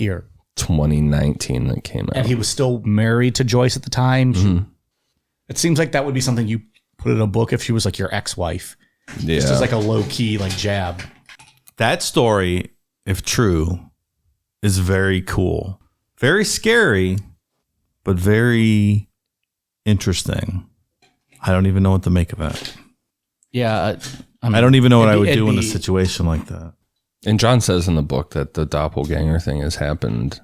year? 2019 that came out. And he was still married to Joyce at the time. Mm-hmm. It seems like that would be something you put in a book if she was like your ex-wife. Yeah. Just as like a low-key like jab. That story, if true, is very cool. Very scary, but very interesting. I don't even know what to make of it. Yeah. I don't even know what I would do in a situation like that. And John says in the book that the doppelganger thing has happened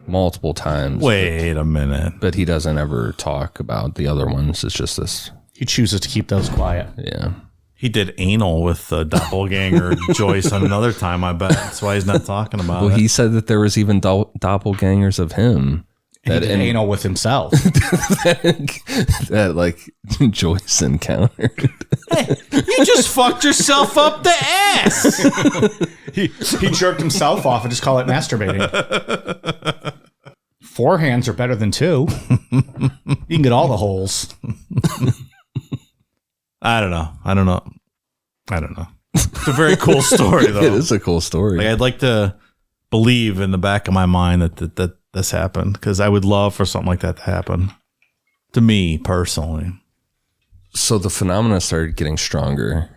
multiple times. Wait a minute. But he doesn't ever talk about the other ones. It's just this. He chooses to keep those quiet. Yeah. He did anal with the doppelganger Joyce on another time, I bet. That's why he's not talking about it. Well, he said that there was even doppelgangers of him. That he did anal with himself. that like Joyce encountered. Hey, you just fucked yourself up the ass. he jerked himself off and just call it masturbating. 4 hands are better than 2. You can get all the holes. I don't know. It's a very cool story, though. It is a cool story. Like, I'd like to believe in the back of my mind that this happened, because I would love for something like that to happen to me personally. So the phenomena started getting stronger,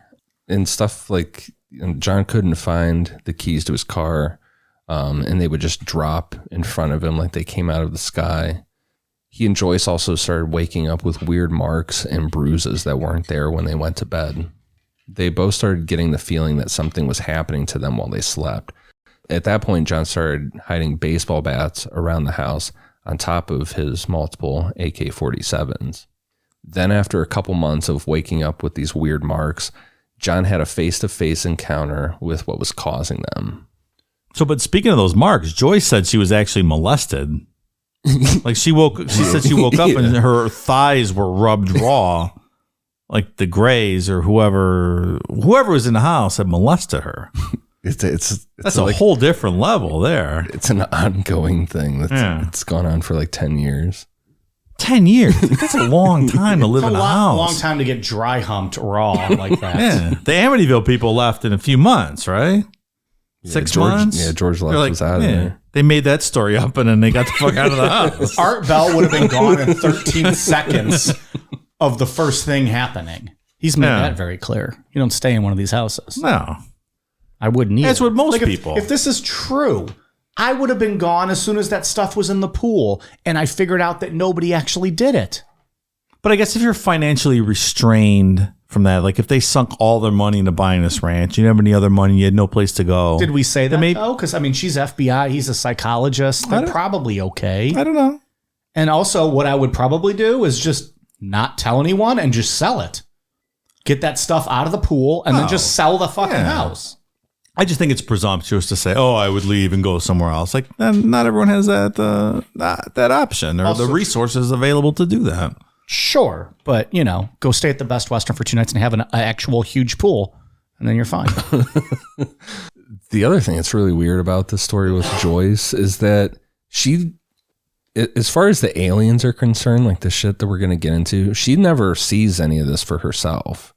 and stuff like John couldn't find the keys to his car, and they would just drop in front of him like they came out of the sky. He and Joyce also started waking up with weird marks and bruises that weren't there when they went to bed. They both started getting the feeling that something was happening to them while they slept. At that point, John started hiding baseball bats around the house on top of his multiple AK-47s. Then after a couple months of waking up with these weird marks, John had a face-to-face encounter with what was causing them. So, but speaking of those marks, Joyce said she was actually molested. Like she said she woke up and her thighs were rubbed raw like the Grays or whoever was in the house had molested her. That's a whole different level there. It's an ongoing thing it's gone on for like 10 years. 10 years. That's a long time to live in a house. Long time to get dry humped raw like that. Yeah. The Amityville people left in a few months, right? Yeah, 6 months? Yeah, George Left was out of there. They made that story up and then they got the fuck out of the house. Art Bell would have been gone in 13 seconds of the first thing happening. He's made that very clear. You don't stay in one of these houses. No. I wouldn't either. That's what most people. If this is true, I would have been gone as soon as that stuff was in the pool and I figured out that nobody actually did it. But I guess if you're financially restrained from that, like if they sunk all their money into buying this ranch, you didn't have any other money, you had no place to go. Did we say that though? Because I mean, she's FBI, he's a psychologist. They're probably okay. I don't know. And also what I would probably do is just not tell anyone and just sell it. Get that stuff out of the pool and then just sell the fucking house. I just think it's presumptuous to say, "Oh, I would leave and go somewhere else." Like, not everyone has that option or the resources available to do that. Sure, but go stay at the Best Western for 2 nights and have an actual huge pool, and then you're fine. The other thing that's really weird about this story with Joyce is that she, as far as the aliens are concerned, like the shit that we're going to get into, she never sees any of this for herself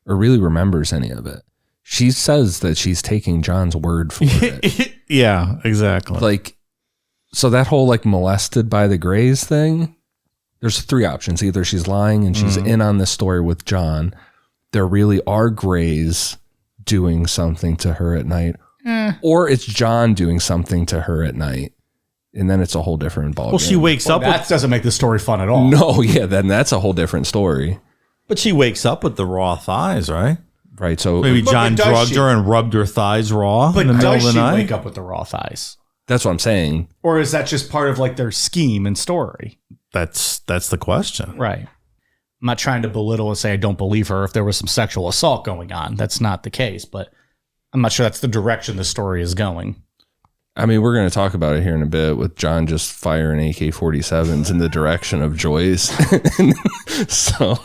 or really remembers any of it. She says that she's taking John's word for it. Yeah, exactly. Like, so that whole like molested by the Grays thing, there's 3 options. Either she's lying and she's in on this story with John. There really are Grays doing something to her at night. Or it's John doing something to her at night. And then it's a whole different ballgame. Well, she wakes up. That doesn't make the story fun at all. No, yeah, then that's a whole different story. But she wakes up with the raw thighs, right? Right. So maybe John drugged her and rubbed her thighs raw in the middle of the night. Does she wake up with the raw thighs? That's what I'm saying. Or is that just part of like their scheme and story? That's the question. Right. I'm not trying to belittle and say I don't believe her if there was some sexual assault going on. That's not the case, but I'm not sure that's the direction the story is going. I mean, we're going to talk about it here in a bit with John just firing AK-47s in the direction of Joyce. So,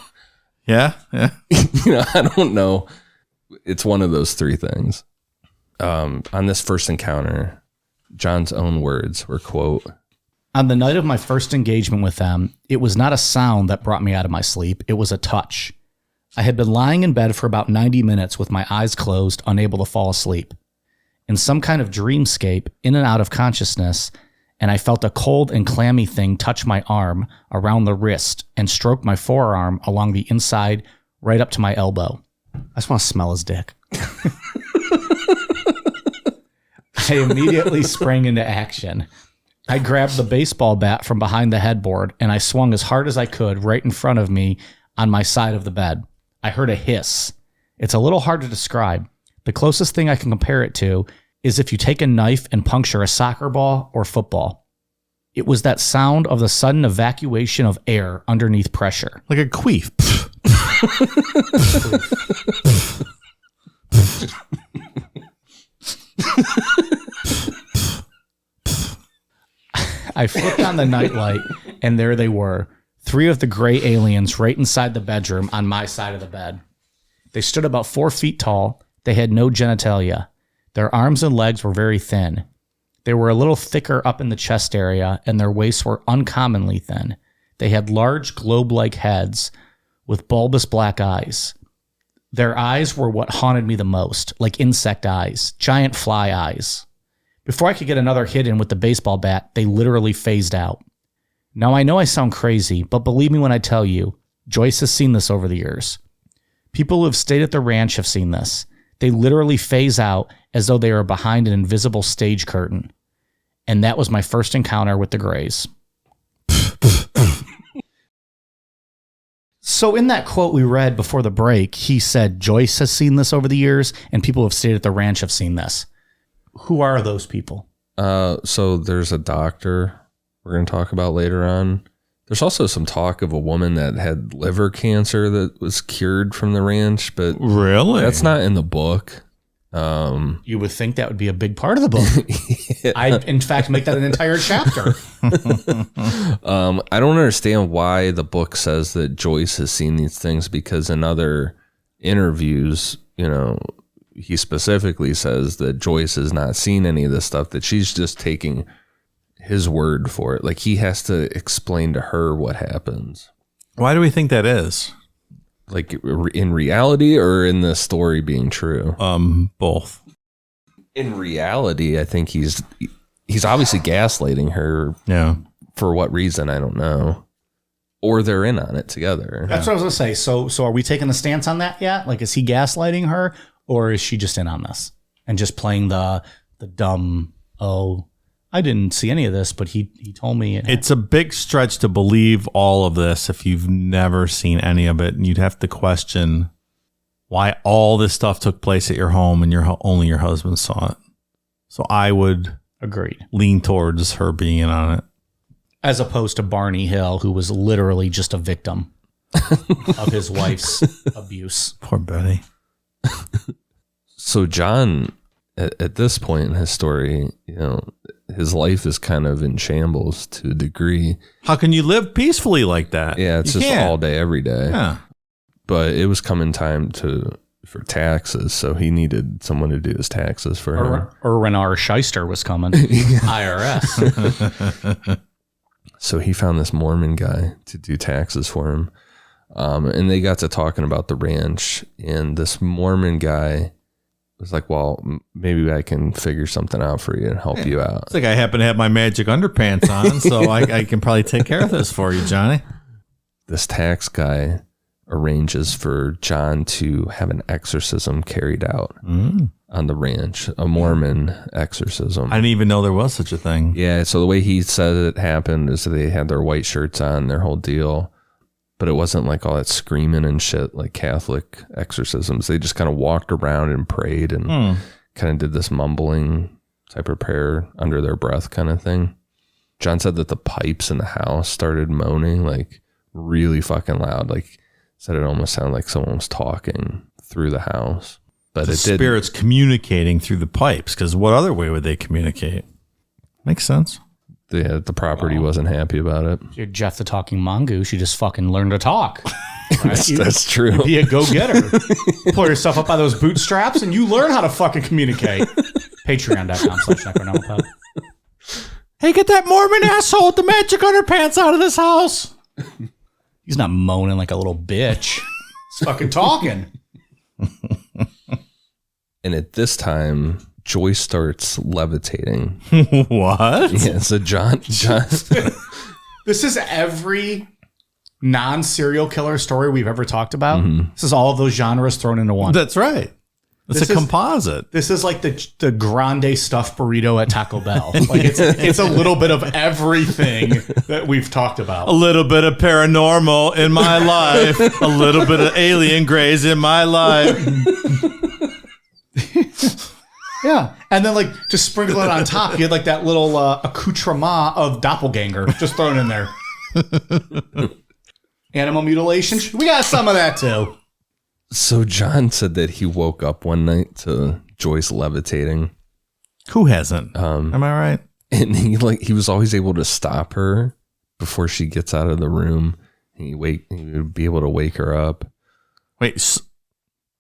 yeah. I don't know. It's one of those 3 things. On this first encounter, John's own words were, quote, "On the night of my first engagement with them, it was not a sound that brought me out of my sleep. It was a touch. I had been lying in bed for about 90 minutes with my eyes closed, unable to fall asleep. In some kind of dreamscape, in and out of consciousness, and I felt a cold and clammy thing touch my arm around the wrist and stroke my forearm along the inside right up to my elbow. I just want to smell his dick. I immediately sprang into action. I grabbed the baseball bat from behind the headboard and I swung as hard as I could right in front of me on my side of the bed. I heard a hiss. It's a little hard to describe. The closest thing I can compare it to is if you take a knife and puncture a soccer ball or football. It was that sound of the sudden evacuation of air underneath pressure. Like a queef. I flipped on the nightlight, and there they were, 3 of the gray aliens right inside the bedroom on my side of the bed. They stood about 4 feet tall. They had no genitalia. Their arms and legs were very thin. They were a little thicker up in the chest area, and their waists were uncommonly thin. They had large globe-like heads with bulbous black eyes. Their eyes were what haunted me the most, like insect eyes, giant fly eyes. Before I could get another hit in with the baseball bat, they literally phased out. Now, I know I sound crazy, but believe me when I tell you, Joyce has seen this over the years. People who have stayed at the ranch have seen this. They literally phase out as though they are behind an invisible stage curtain. And that was my first encounter with the Grays. So in that quote we read before the break, he said Joyce has seen this over the years and people who have stayed at the ranch have seen this. Who are those people? So there's a doctor we're going to talk about later on. There's also some talk of a woman that had liver cancer that was cured from the ranch, but really, that's not in the book. You would think that would be a big part of the book. Yeah. I, in fact, make that an entire chapter. I don't understand why the book says that Joyce has seen these things, because in other interviews, he specifically says that Joyce has not seen any of this stuff, that she's just taking his word for it. Like, he has to explain to her what happens. Why do we think that is? Like, in reality or in the story being true? Both. In reality, I think he's obviously gaslighting her. Yeah. For what reason, I don't know. Or they're in on it together. That's what I was going to say. So are we taking a stance on that yet? Like, is he gaslighting her, or is she just in on this and just playing the dumb, I didn't see any of this, but he told me. It's a big stretch to believe all of this if you've never seen any of it. And you'd have to question why all this stuff took place at your home and only your husband saw it. So I would lean towards her being in on it. As opposed to Barney Hill, who was literally just a victim of his wife's abuse. Poor Betty. So John, at this point in his story, his life is kind of in shambles to a degree. How can you live peacefully like that? Yeah, it's just all day, every day. Yeah. But it was coming time for taxes, so he needed someone to do his taxes for him. Or when our shyster was coming, IRS. So he found this Mormon guy to do taxes for him. And they got to talking about the ranch, and this Mormon guy was like, well, maybe I can figure something out for you and help you out. It's like, I happen to have my magic underpants on, so I can probably take care of this for you, Johnny. This tax guy arranges for John to have an exorcism carried out on the ranch, a Mormon exorcism. I didn't even know there was such a thing. Yeah, so the way he said it happened is they had their white shirts on, their whole deal. But it wasn't like all that screaming and shit like Catholic exorcisms. They just kind of walked around and prayed and kind of did this mumbling type of prayer under their breath kind of thing. John said that the pipes in the house started moaning like really fucking loud. Like, said it almost sounded like someone was talking through the house. But the spirits communicating through the pipes, because what other way would they communicate? Makes sense. The property wasn't happy about it. You're Jeff the Talking Mongoose. You just fucking learn to talk. Right? That's true. You be a go-getter. Pull yourself up by those bootstraps and you learn how to fucking communicate. Patreon.com/necronormalpod. Hey, get that Mormon asshole with the magic underpants out of this house. He's not moaning like a little bitch. He's fucking talking. And at this time, Joyce starts levitating. What? Yeah, so John. This is every non-serial killer story we've ever talked about. This is all of those genres thrown into one. That's right. It's a composite. This is like the grande stuffed burrito at Taco Bell. Like it's a little bit of everything that we've talked about. A little bit of paranormal in my life. A little bit of alien grays in my life. Yeah. And then like just sprinkle it on top. You had like that little accoutrement of doppelganger just thrown in there. Animal mutilation. We got some of that too. So John said that he woke up one night to Joyce levitating. Who hasn't? Am I right? And he was always able to stop her before she gets out of the room. He would be able to wake her up. Wait,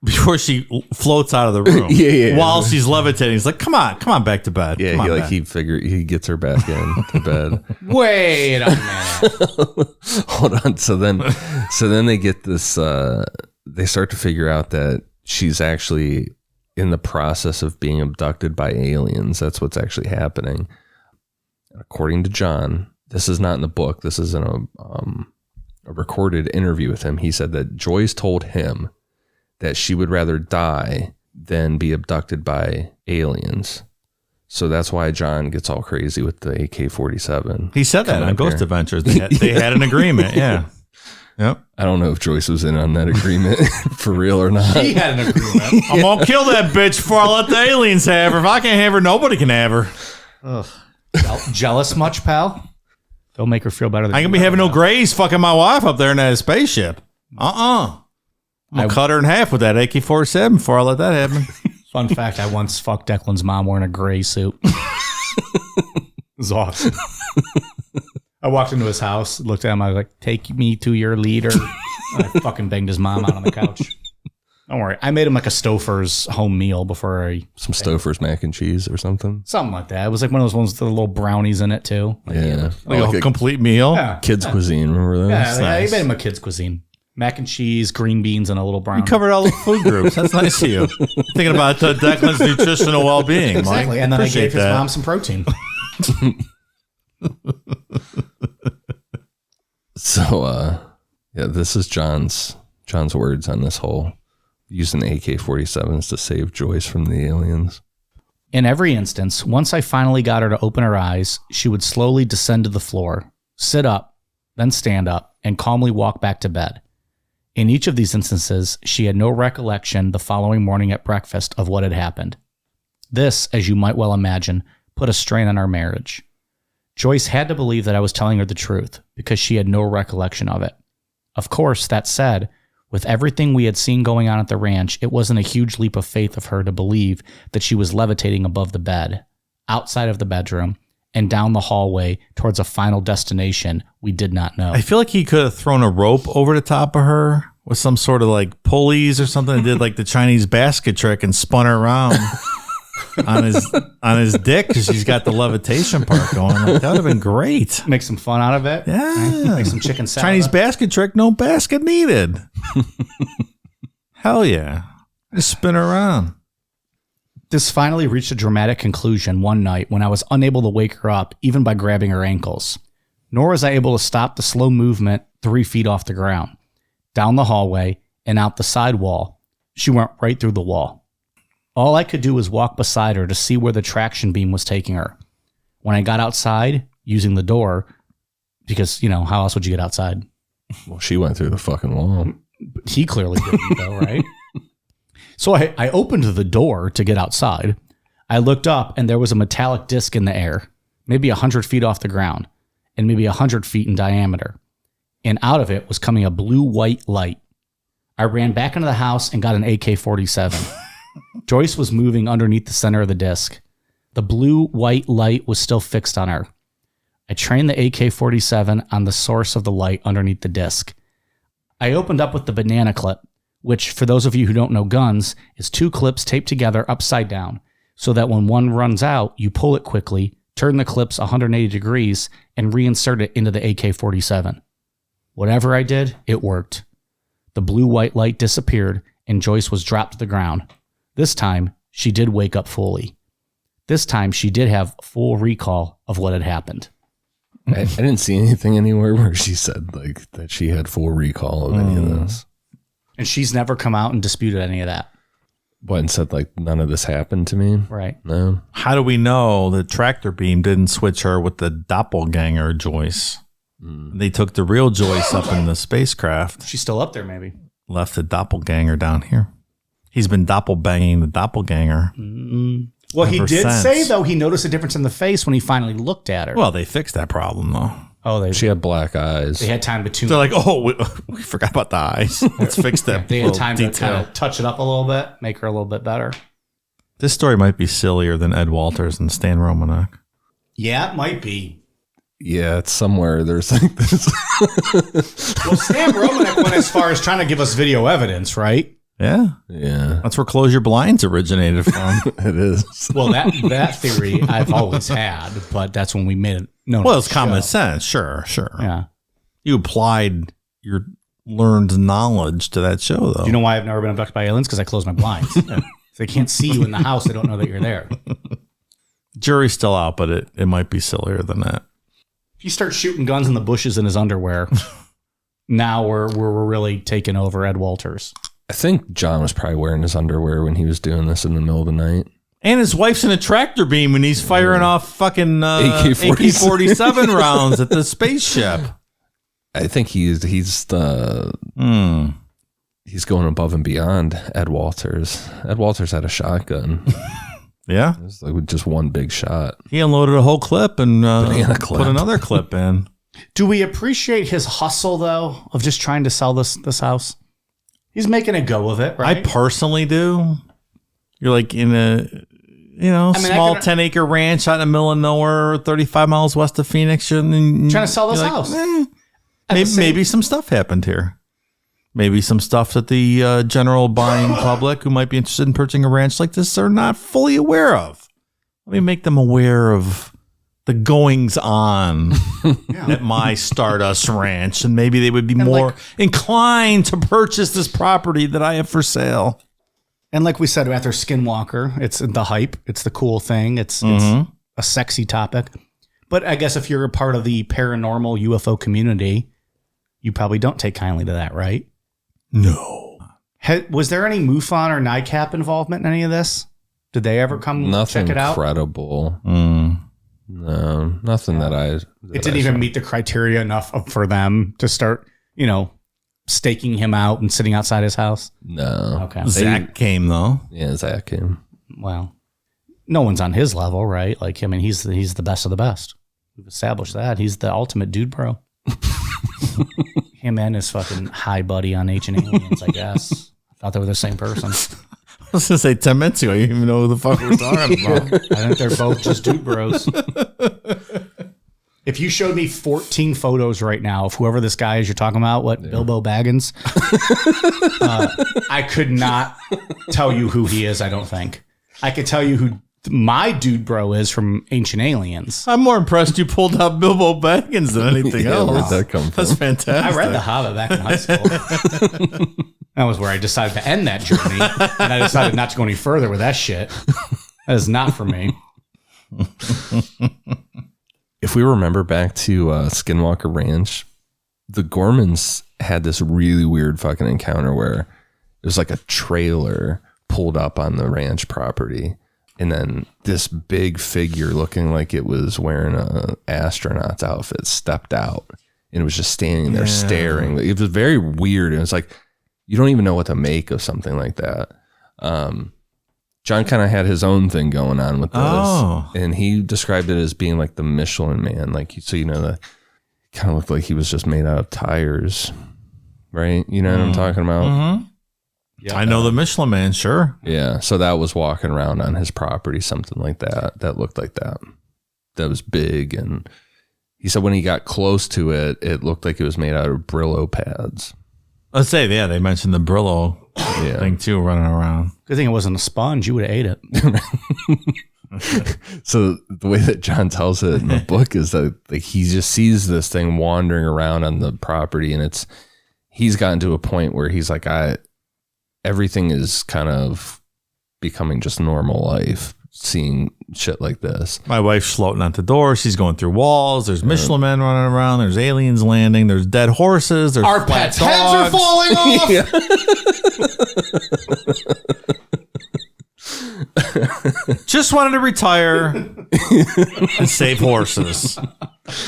before she floats out of the room. Yeah. While she's levitating, he's like, come on, back to bed. Yeah, he gets her back into bed. Wait a minute. Hold on. So then they get this. They start to figure out that she's actually in the process of being abducted by aliens. That's what's actually happening. According to John, this is not in the book. This is in a recorded interview with him. He said that Joyce told him that she would rather die than be abducted by aliens. So that's why John gets all crazy with the AK-47. He said that on Ghost Adventures. They had an agreement. Yeah. Yep. I don't know if Joyce was in on that agreement for real or not. He had an agreement. I'm going to kill that bitch before I let the aliens have her. If I can't have her, nobody can have her. Ugh. Jealous much, pal? Don't make her feel better than I ain't going to be having no grays fucking my wife up there in that spaceship. I'm going to cut her in half with that AK-47 before I let that happen. Fun fact, I once fucked Declan's mom wearing a gray suit. It was awesome. I walked into his house, looked at him, I was like, take me to your leader. And I fucking banged his mom out on the couch. Don't worry. I made him like a Stouffer's home meal before Some Stouffer's mac and cheese or something. something like that. It was like one of those ones with the little brownies in it too. Yeah. Like a complete meal. Yeah. Kids cuisine, remember those? Yeah, he made him a kid's cuisine. Mac and cheese, green beans, and a little brownie. You covered all the food groups. That's nice of you. Thinking about Declan's nutritional well-being, Mike. Exactly. And then Appreciate I gave his that. mom some protein. So, yeah, this is John's words on this whole using AK-47s to save Joyce from the aliens. In every instance, once I finally got her to open her eyes, she would slowly descend to the floor, sit up, then stand up, and calmly walk back to bed. In each of these instances, she had no recollection the following morning at breakfast of what had happened. This, as you might well imagine, put a strain on our marriage. Joyce had to believe that I was telling her the truth because she had no recollection of it. Of course, that said, with everything we had seen going on at the ranch, it wasn't a huge leap of faith of her to believe that she was levitating above the bed, outside of the bedroom, and down the hallway towards a final destination we did not know. I feel like he could have thrown a rope over the top of her with some sort of like pulleys or something and did like the Chinese basket trick and spun her around on his dick because she's got the levitation part going. Like, that would have been great. Make some fun out of it. Yeah. Make some chicken salad. Chinese basket trick, no basket needed. Hell yeah. Just spin her around. This finally reached a dramatic conclusion one night when I was unable to wake her up even by grabbing her ankles. Nor was I able to stop the slow movement 3 feet off the ground, down the hallway, and out the side wall. She went right through the wall. All I could do was walk beside her to see where the traction beam was taking her. When I got outside, using the door, because, you know, how else would you get outside? Well, she went through the fucking wall. He clearly didn't, though, right? So I opened the door to get outside. I looked up, and there was a metallic disc in the air, maybe 100 feet off the ground, and maybe 100 feet in diameter. And out of it was coming a blue-white light. I ran back into the house and got an AK-47. Joyce was moving underneath the center of the disc. The blue-white light was still fixed on her. I trained the AK-47 on the source of the light underneath the disc. I opened up with the banana clip, which, for those of you who don't know guns, is 2 clips taped together upside down, so that when one runs out, you pull it quickly, turn the clips 180 degrees, and reinsert it into the AK-47. Whatever I did, it worked. The blue-white light disappeared, and Joyce was dropped to the ground. This time, she did wake up fully. This time, she did have full recall of what had happened. I didn't see anything anywhere where she said like that she had full recall of any of this. And she's never come out and disputed any of that. What, and said like none of this happened to me? Right. No. How do we know the tractor beam didn't switch her with the doppelganger Joyce? They took the real Joyce up in the spacecraft, She's still up there, maybe. left the doppelganger down here. He's been doppelbanging the doppelganger. Well, he Ever did since. say, though, he noticed a difference in the face when he finally looked at her. Well, they fixed that problem, though. Oh, She had black eyes. they had time to tune. They're like, oh, we forgot about the eyes. Let's fix that They had little time to detail. kind of touch it up a little bit, make her a little bit better. This story might be sillier than Ed Walters and Stan Romanek. Yeah, it might be. Yeah, it's somewhere. There's like this. Well, Stan Romanek went as far as trying to give us video evidence, right? Yeah. Yeah, That's where Close Your Blinds originated from. it is. Well, that theory I've always had, but that's when we made it known. Well, on it's the common show. sense. Sure. Yeah. You applied your learned knowledge to that show, though. Do you know why I've never been abducted by aliens? Because I close my blinds. So they can't see you in the house. They don't know that you're there. Jury's still out, but it might be sillier than that. If you start shooting guns in the bushes in his underwear, now we're really taking over Ed Walters. I think John was probably wearing his underwear when he was doing this in the middle of the night. And his wife's in a tractor beam when he's firing off fucking AK-47 AK-47 rounds at the spaceship. I think he's going above and beyond Ed Walters. Ed Walters had a shotgun. Yeah. It was like just one big shot. He unloaded a whole clip and Banana clip. put another clip in. Do we appreciate his hustle, though, of just trying to sell this house? He's making a go of it, right? I personally do. You're like in a, small 10-acre ranch out in the middle of nowhere, 35 miles west of Phoenix. You're trying to sell this house. Maybe some stuff happened here. Maybe some stuff that the general buying public who might be interested in purchasing a ranch like this are not fully aware of. Let me make them aware of the goings on at my Stardust Ranch, and maybe they would be more inclined to purchase this property that I have for sale. And like we said, after Skinwalker, it's the hype. It's the cool thing. It's a sexy topic. But I guess if you're a part of the paranormal UFO community, you probably don't take kindly to that, right? No. Was there any MUFON or NICAP involvement in any of this? Did they ever come check it out? Nothing credible. No, nothing that I... It didn't even meet the criteria enough for them to start, staking him out and sitting outside his house? No. Okay. Zach came, though. Yeah, Zach came. Well, no one's on his level, right? Like, I mean, he's the best of the best. We've established that. He's the ultimate dude bro. Him and his fucking high buddy on Ancient Aliens, I guess. I thought they were the same person. I was going to say 10 minutes ago. You didn't even know who the fuck we're talking about. I think they're both just dude bros. If you showed me 14 photos right now of whoever this guy is you're talking about, Bilbo Baggins, I could not tell you who he is, I don't think. I could tell you who my dude bro is from Ancient Aliens. I'm more impressed you pulled out Bilbo Baggins than anything else. Where'd that come from? That's fantastic. I read The Hobbit back in high school. That was where I decided to end that journey. And I decided not to go any further with that shit. That is not for me. If we remember back to Skinwalker Ranch, the Gormans had this really weird fucking encounter where it was like a trailer pulled up on the ranch property. And then this big figure looking like it was wearing a astronaut's outfit stepped out and it was just standing there staring. It was very weird. And it's like, you don't even know what to make of something like that. John kind of had his own thing going on with this. And he described it as being like the Michelin Man. Like, so, the kind of looked like he was just made out of tires, right? You know what I'm talking about? Mm-hmm. Yeah, I know the Michelin Man, sure. Yeah, so that was walking around on his property, something like that. That looked like that. That was big, and he said when he got close to it, it looked like it was made out of Brillo pads. Let's say, they mentioned the Brillo thing too, running around. Good thing it wasn't a sponge. You would have ate it. So the way that John tells it in the book is that he just sees this thing wandering around on the property, and he's gotten to a point where he's like, everything is kind of becoming just normal life, seeing shit like this. My wife's floating out the door. She's going through walls. There's Michelin men running around. There's aliens landing. There's dead horses. There's our pets' heads are falling off. Just wanted to retire and save horses.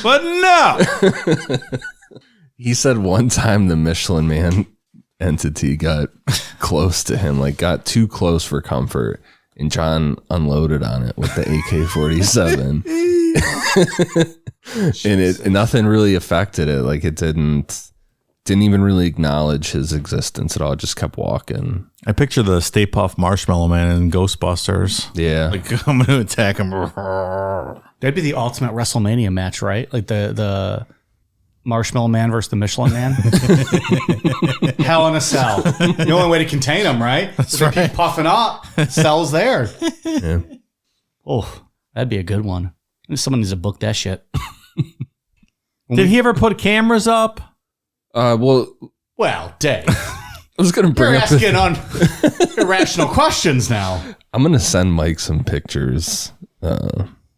But no. He said one time the Michelin Man entity got close to him, like got too close for comfort, and John unloaded on it with the AK-47. And nothing really affected it. Like it didn't even really acknowledge his existence at all. It just kept walking. I picture the Stay Puft Marshmallow Man in Ghostbusters. Yeah. Like, I'm going to attack him. That'd be the ultimate WrestleMania match, right? Like the Marshmallow Man versus the Michelin Man. Hell in a Cell. The only way to contain them, right? That's right. Keep puffing up. Cell's there. Yeah. Oh, that'd be a good one. Someone needs to book that shit. Did he ever put cameras up? Well, Dave. I was going to bring You're up asking on irrational questions now. I'm going to send Mike some pictures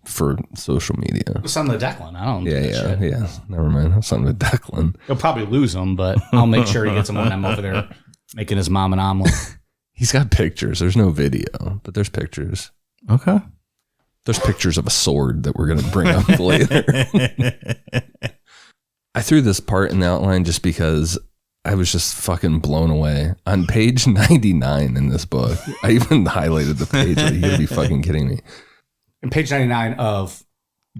for social media. Send the Declan. I don't. Yeah. Never mind. I'll send the Declan. He'll probably lose them, but I'll make sure he gets them when I'm over there making his mom an omelet. He's got pictures. There's no video, but there's pictures. Okay. There's pictures of a sword that we're going to bring up later. I threw this part in the outline just because I was just fucking blown away. On page 99 in this book, I even highlighted the page. Like, you gotta be fucking kidding me. In page 99 of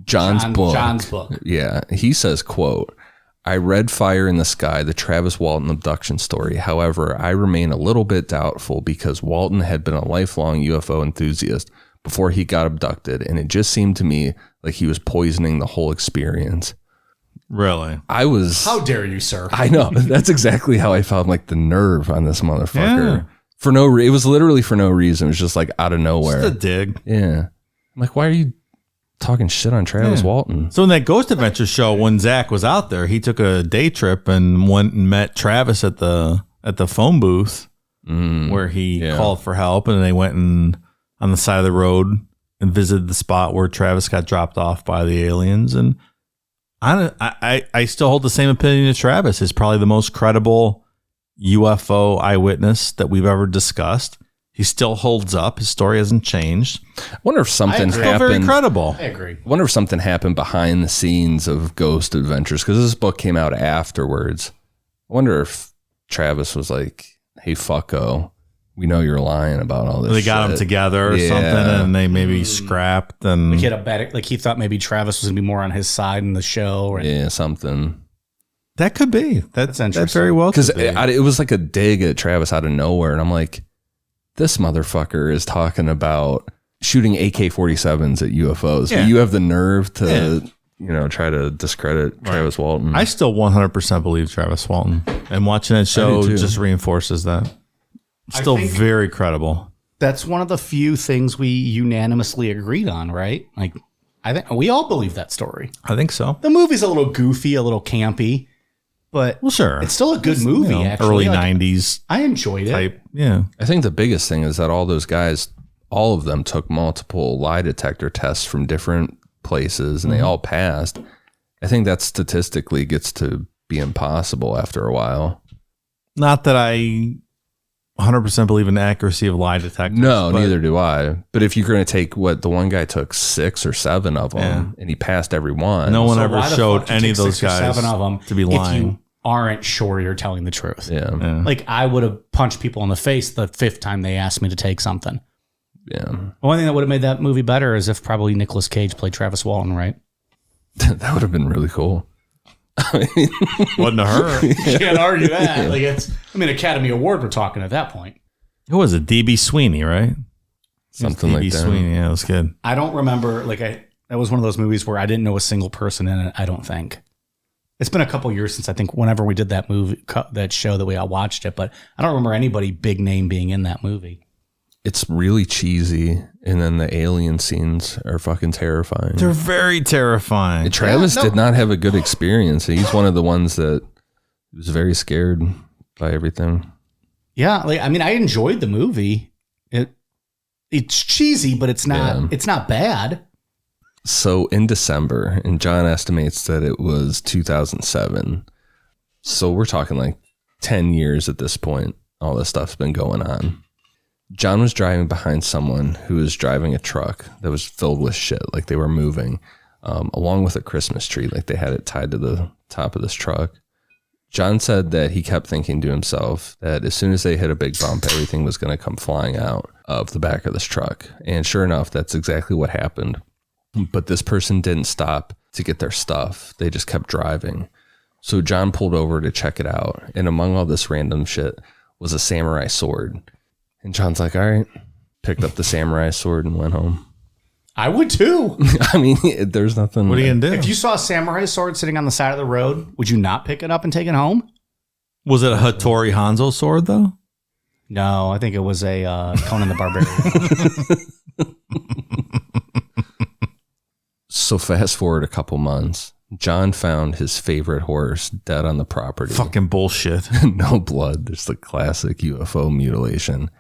John's book. John's book. Yeah. He says, quote, I read Fire in the Sky, the Travis Walton abduction story. However, I remain a little bit doubtful because Walton had been a lifelong UFO enthusiast before he got abducted, and it just seemed to me like he was poisoning the whole experience. Really? How dare you, sir? I know. That's exactly how I felt. Like the nerve on this motherfucker. Yeah. It was literally for no reason. It was just like out of nowhere. Just a dig. Yeah. I'm like, why are you talking shit on Travis Walton? So in that Ghost Adventure show, when Zach was out there, he took a day trip and went and met Travis at the phone booth where he called for help, and they went and on the side of the road and visited the spot where Travis got dropped off by the aliens. And I still hold the same opinion as Travis. He's probably the most credible UFO eyewitness that we've ever discussed. He still holds up. His story hasn't changed. I wonder if something Still happened. very credible. I agree. I wonder if something happened behind the scenes of Ghost Adventures, because this book came out afterwards. I wonder if Travis was like, hey, fucko, we know you're lying about all this. They got them together or something, and they maybe scrapped. And Like he had a bet. Like he thought maybe Travis was gonna be more on his side in the show. Or yeah, something. that could be. That's interesting. That very well Because could be. it was like a dig at Travis out of nowhere, and I'm like, this motherfucker is talking about shooting AK-47s at UFOs. Yeah. But you have the nerve to, try to discredit Travis Walton. I still 100% believe Travis Walton, and watching that show too. just reinforces that. Still think- very credible. That's one of the few things we unanimously agreed on, right? Like, I think we all believe that story. I think so. The movie's a little goofy, a little campy, but Well, sure. it's still a good movie. Actually, early Like, 90s I enjoyed it. type. Yeah. I think the biggest thing is that all those guys, all of them took multiple lie detector tests from different places, and they all passed. I think that statistically gets to be impossible after a while. Not that I 100% believe in the accuracy of lie detectors. No, but neither do I. But if you're going to take what the one guy took 6 or 7 of them, and he passed every one. No one So ever why the showed fuck do you any take of those 6 or guys 7 of them to be if lying. you aren't sure you're telling the truth. Yeah. Like I would have punched people in the face the 5th time they asked me to take something. Yeah. The only thing that would have made that movie better is if probably Nicolas Cage played Travis Walton, right? That would have been really cool. Wasn't a her. You can't argue that. Like Academy Award we're talking at that point. Who was it? DB Sweeney, right? Something like DB that. Sweeney. Yeah, that was good. I don't remember. That was one of those movies where I didn't know a single person in it. I don't think. It's been a couple years since I think whenever we did that movie, that show that we all watched it, but I don't remember anybody big name being in that movie. It's really cheesy, and then the alien scenes are fucking terrifying. They're very terrifying. And Travis did not have a good experience. He's one of the ones that was very scared by everything. Yeah, I enjoyed the movie. It's cheesy, but it's not. Yeah. It's not bad. So in December, and John estimates that it was 2007. So we're talking like 10 years at this point. All this stuff's been going on. John was driving behind someone who was driving a truck that was filled with shit, like they were moving, along with a Christmas tree, like they had it tied to the top of this truck. John said that he kept thinking to himself that as soon as they hit a big bump, everything was going to come flying out of the back of this truck. And sure enough, that's exactly what happened. But this person didn't stop to get their stuff. They just kept driving. So John pulled over to check it out. And among all this random shit was a samurai sword. And John's like, all right, picked up the samurai sword and went home. I would too. I mean, there's nothing. What are you going to do? If you saw a samurai sword sitting on the side of the road, would you not pick it up and take it home? Was it a Hattori Hanzo sword, though? No, I think it was a Conan the Barbarian. So fast forward a couple months, John found his favorite horse dead on the property. Fucking bullshit. No blood. There's the classic UFO mutilation.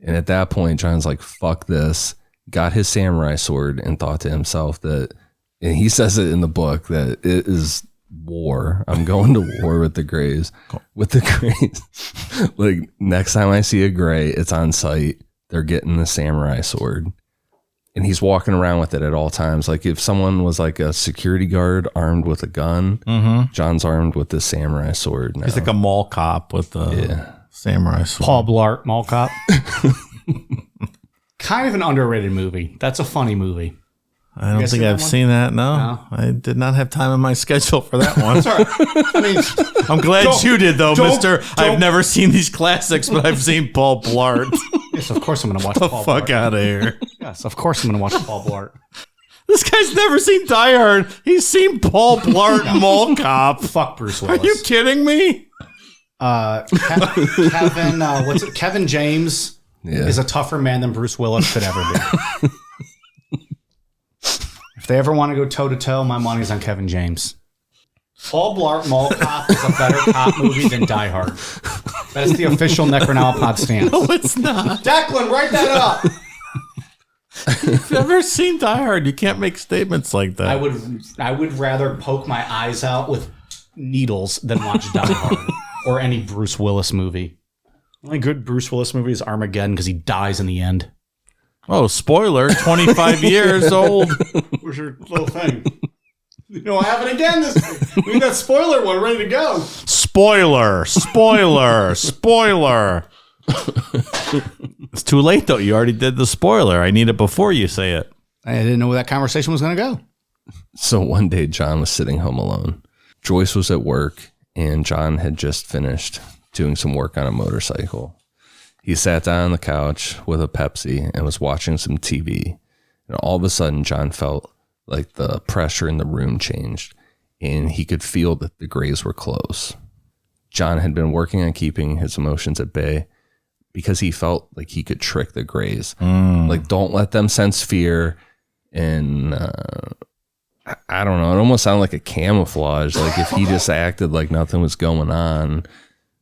And at that point, John's like, fuck this. Got his samurai sword and thought to himself that, and he says it in the book, that it is war. I'm going to war with the Greys. With the Greys. Like, next time I see a Grey, it's on site. They're getting the samurai sword. And he's walking around with it at all times. Like if someone was like a security guard armed with a gun, John's armed with the samurai sword now. He's like a mall cop with the samurai sword. Paul Blart, Mall Cop. Kind of an underrated movie. That's a funny movie. I don't think I've seen that. No, I did not have time in my schedule for that one. Sorry. I mean, I'm glad you did, though, mister. I've never seen these classics, but I've seen Paul Blart. Yes, of course I'm going to watch the Paul fuck Blart. out of here. Yes, of course I'm going to watch Paul Blart. This guy's never seen Die Hard. He's seen Paul Blart Mall Cop. Fuck Bruce Willis. Are you kidding me? Kevin, Kevin James is a tougher man than Bruce Willis could ever be. If they ever want to go toe-to-toe, my money's on Kevin James. Paul Blart Mall Cop is a better cop movie than Die Hard. That is the official Necronalpod stance. No, it's not. Declan, write that up. If you've ever seen Die Hard, you can't make statements like that. I would rather poke my eyes out with needles than watch Die Hard or any Bruce Willis movie. The only good Bruce Willis movie is Armageddon because he dies in the end. Oh, spoiler, 25 years old. Where's your little thing? You know, I have it again. We got spoiler one ready to go. Spoiler. It's too late, though. You already did the spoiler. I need it before you say it. I didn't know where that conversation was going to go. So one day, John was sitting home alone. Joyce was at work, and John had just finished doing some work on a motorcycle. He sat down on the couch with a Pepsi and was watching some TV. And all of a sudden, John felt like the pressure in the room changed, and he could feel that the Greys were close. John had been working on keeping his emotions at bay because he felt like he could trick the Greys. Like, don't let them sense fear. And I don't know. It almost sounded like a camouflage. Like if he just acted like nothing was going on.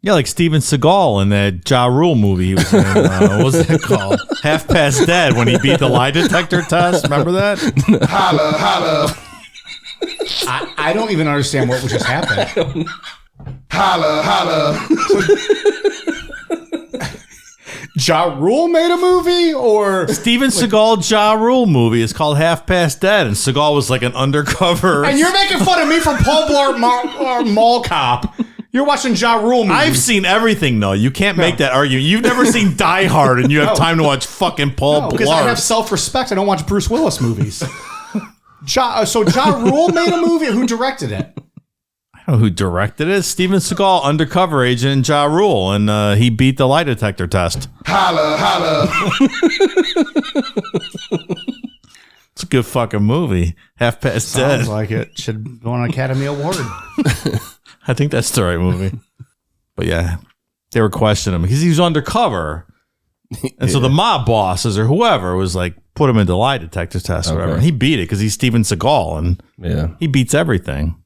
Yeah, like Steven Seagal in that Ja Rule movie he was in. What was that called? Half Past Dead, when he beat the lie detector test. Remember that? Holla, holla. I don't even understand what just happened. Holla, holla. Ja Rule made a movie, or Steven Seagal Ja Rule movie is called Half Past Dead, and Seagal was like an undercover. And you're making fun of me for Paul Blart Mall Cop. You're watching Ja Rule movies. I've seen everything, though. You can't make that argument. You've never seen Die Hard, and you have time to watch fucking Paul Blart. Because I have self-respect. I don't watch Bruce Willis movies. So Ja Rule made a movie. Who directed it? I don't know who directed it. Steven Seagal, undercover agent in Ja Rule, and he beat the lie detector test. Holla, holla. It's a good fucking movie. Half Past Dead. Sounds like it should go on an Academy Award. I think that's the right movie. But yeah, they were questioning him because he was undercover. And so the mob bosses or whoever was like, put him into lie detector test or whatever. And he beat it because he's Steven Seagal and he beats everything.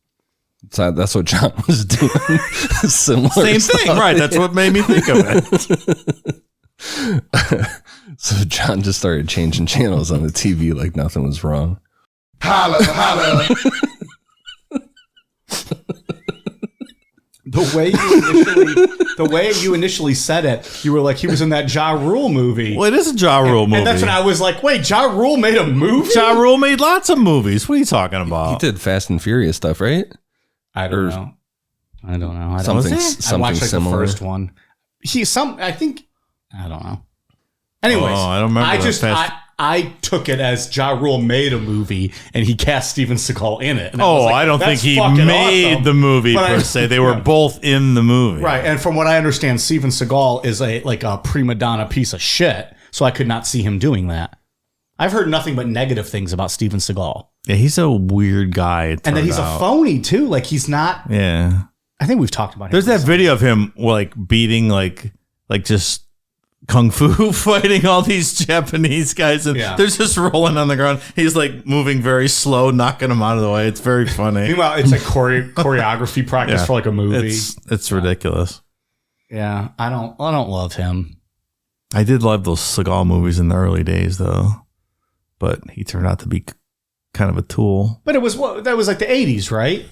So that's what John was doing. Same thing, right? That's what made me think of it. So John just started changing channels on the TV like nothing was wrong. Holla, holla. The way you initially said it, you were like, he was in that Ja Rule movie. Well, it is a Ja Rule movie. And that's when I was like, wait, Ja Rule made a movie? Ja Rule made lots of movies. What are you talking about? He did Fast and Furious stuff, right? I don't know. I Something I watched like similar. the first one. I don't know. Anyways, I don't remember. I took it as Ja Rule made a movie and he cast Steven Seagal in it. And I don't think he made the movie per se. They were both in the movie. Right. And from what I understand, Steven Seagal is a prima donna piece of shit. So I could not see him doing that. I've heard nothing but negative things about Steven Seagal. Yeah, he's a weird guy. And that he's a phony too. Like he's not. Yeah. I think we've talked about him. There's that video of him like beating like just kung fu fighting all these Japanese guys, and they're just rolling on the ground. He's like moving very slow, knocking them out of the way. It's very funny. Meanwhile, it's like choreography practice for like a movie. It's ridiculous. Yeah, I don't love him. I did love those Seagal movies in the early days, though, but he turned out to be kind of a tool. But that was like the 80s, right?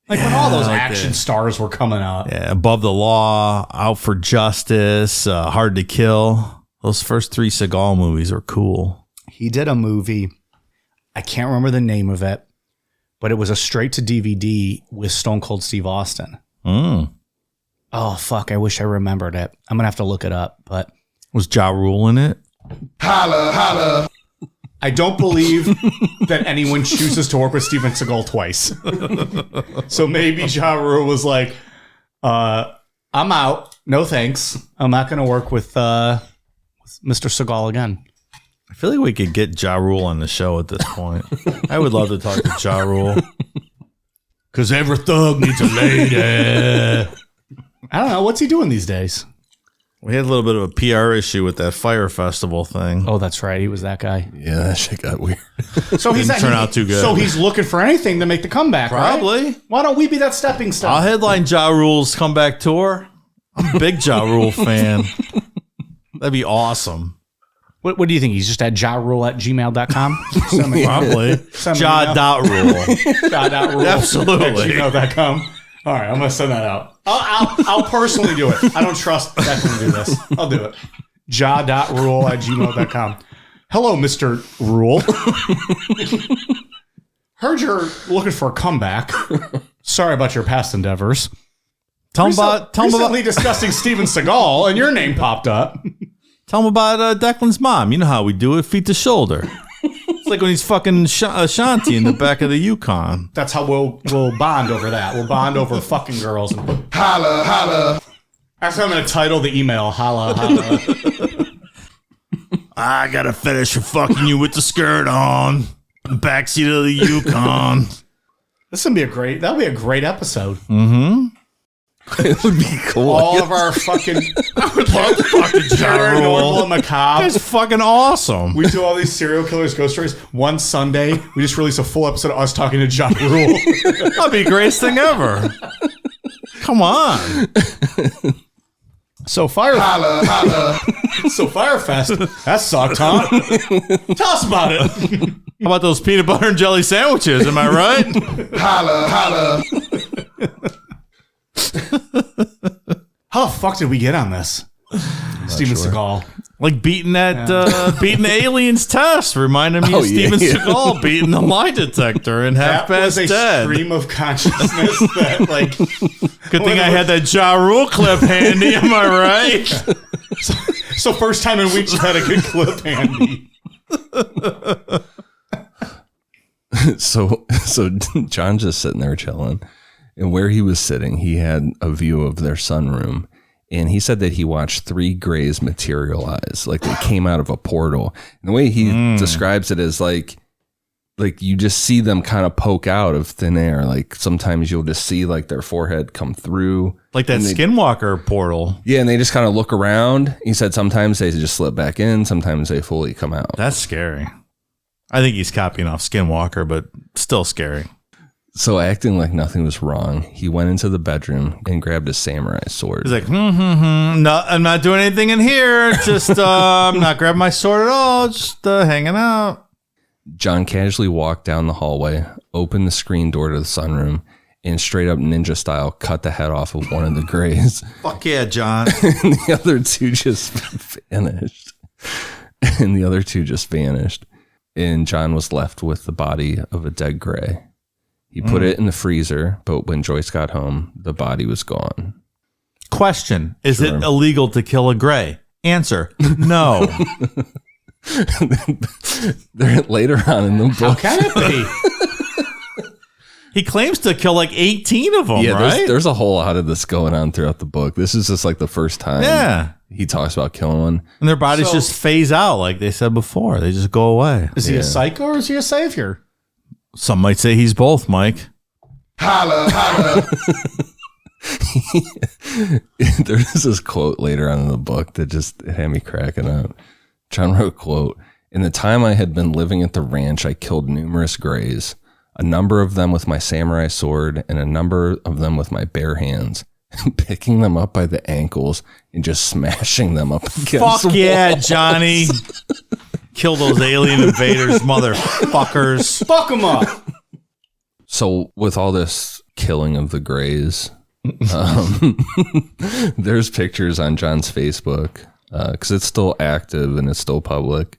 Like when all those action stars were coming up. Yeah, Above the Law, Out for Justice, Hard to Kill. Those first three Seagal movies are cool. He did a movie. I can't remember the name of it, but it was a straight to DVD with Stone Cold Steve Austin. Oh, fuck. I wish I remembered it. I'm going to have to look it up. But was Ja Rule in it? Holla, holla. I don't believe that anyone chooses to work with Steven Seagal twice. So maybe Ja Rule was like, I'm out. No thanks. I'm not going to work with Mr. Seagal again. I feel like we could get Ja Rule on the show at this point. I would love to talk to Ja Rule. Because every thug needs a lady. I don't know. What's he doing these days? We had a little bit of a PR issue with that Fire Festival thing. Oh, that's right. He was that guy. Yeah, that shit got weird. So he's Didn't turn out too good. So he's looking for anything to make the comeback, Probably. Right? Why don't we be that stepping stone? I'll headline Ja Rule's comeback tour. I'm a big Ja Rule fan. That'd be awesome. What do you think? He's just at jarule@gmail.com? Probably. Ja.rule. Ja.rule. Absolutely. gmail.com. All right, I'm going to send that out. I'll personally do it. I don't trust Declan to do this. I'll do it. ja.rule@gmail.com. Hello, Mr. Rule. Heard you're looking for a comeback. Sorry about your past endeavors. Tell him about discussing Steven Seagal, and your name popped up. Tell him about Declan's mom. You know how we do it, feet to shoulder. It's like when he's fucking Ashanti in the back of the Yukon. That's how we'll bond over that. We'll bond over fucking girls. Holla, holla. That's how I'm going to title the email. Holla, holla. I got to finish for fucking you with the skirt on. The backseat of the Yukon. That'll be a great episode. Mm-hmm. It would be cool. All of our fucking I would love to talk to paranormal and macabre. That's fucking awesome. We do all these serial killers ghost stories. One Sunday, we just release a full episode of us talking to Ja Rule. That'd be the greatest thing ever. Come on. So Holla, holla. So Firefest. That sucked, huh? Tell us about it. How about those peanut butter and jelly sandwiches? Am I right? Holla, holla. How the fuck did we get on this? Steven Seagal. Like beating beating the aliens test reminded me of Steven Seagal beating the lie detector in Half Past Dead. That was a stream of consciousness that, like... Good thing I had that Ja Rule clip handy, am I right? So first time in weeks you had a good clip handy. So John's just sitting there chilling. And where he was sitting, he had a view of their sunroom. And he said that he watched 3 grays materialize, like they came out of a portal. And the way he describes it is like you just see them kind of poke out of thin air. Like sometimes you'll just see like their forehead come through. Like that Skinwalker portal. Yeah, and they just kind of look around. He said sometimes they just slip back in, sometimes they fully come out. That's scary. I think he's copying off Skinwalker, but still scary. So acting like nothing was wrong, he went into the bedroom and grabbed a samurai sword. He's like, no, I'm not doing anything in here. Just, I'm not grabbing my sword at all. Just hanging out. John casually walked down the hallway, opened the screen door to the sunroom, and straight up ninja style cut the head off of one of the grays. Fuck yeah, John. And the other two just vanished. And John was left with the body of a dead gray. He put it in the freezer, but when Joyce got home, the body was gone. Question. Is it illegal to kill a gray? Answer. No. Later on in the book. How can it be? He claims to kill like 18 of them, right? There's a whole lot of this going on throughout the book. This is just like the first time he talks about killing one. And their bodies just phase out, like they said before. They just go away. Is he a psycho or is he a savior? Some might say he's both, Mike. Holla, holla. There's this quote later on in the book that just had me cracking up. John wrote, quote, "In the time I had been living at the ranch, I killed numerous grays, a number of them with my samurai sword and a number of them with my bare hands, picking them up by the ankles and just smashing them up against Fuck yeah, Johnny. Kill those alien invaders, motherfuckers. Fuck them up. So with all this killing of the grays, there's pictures on John's Facebook because it's still active and it's still public.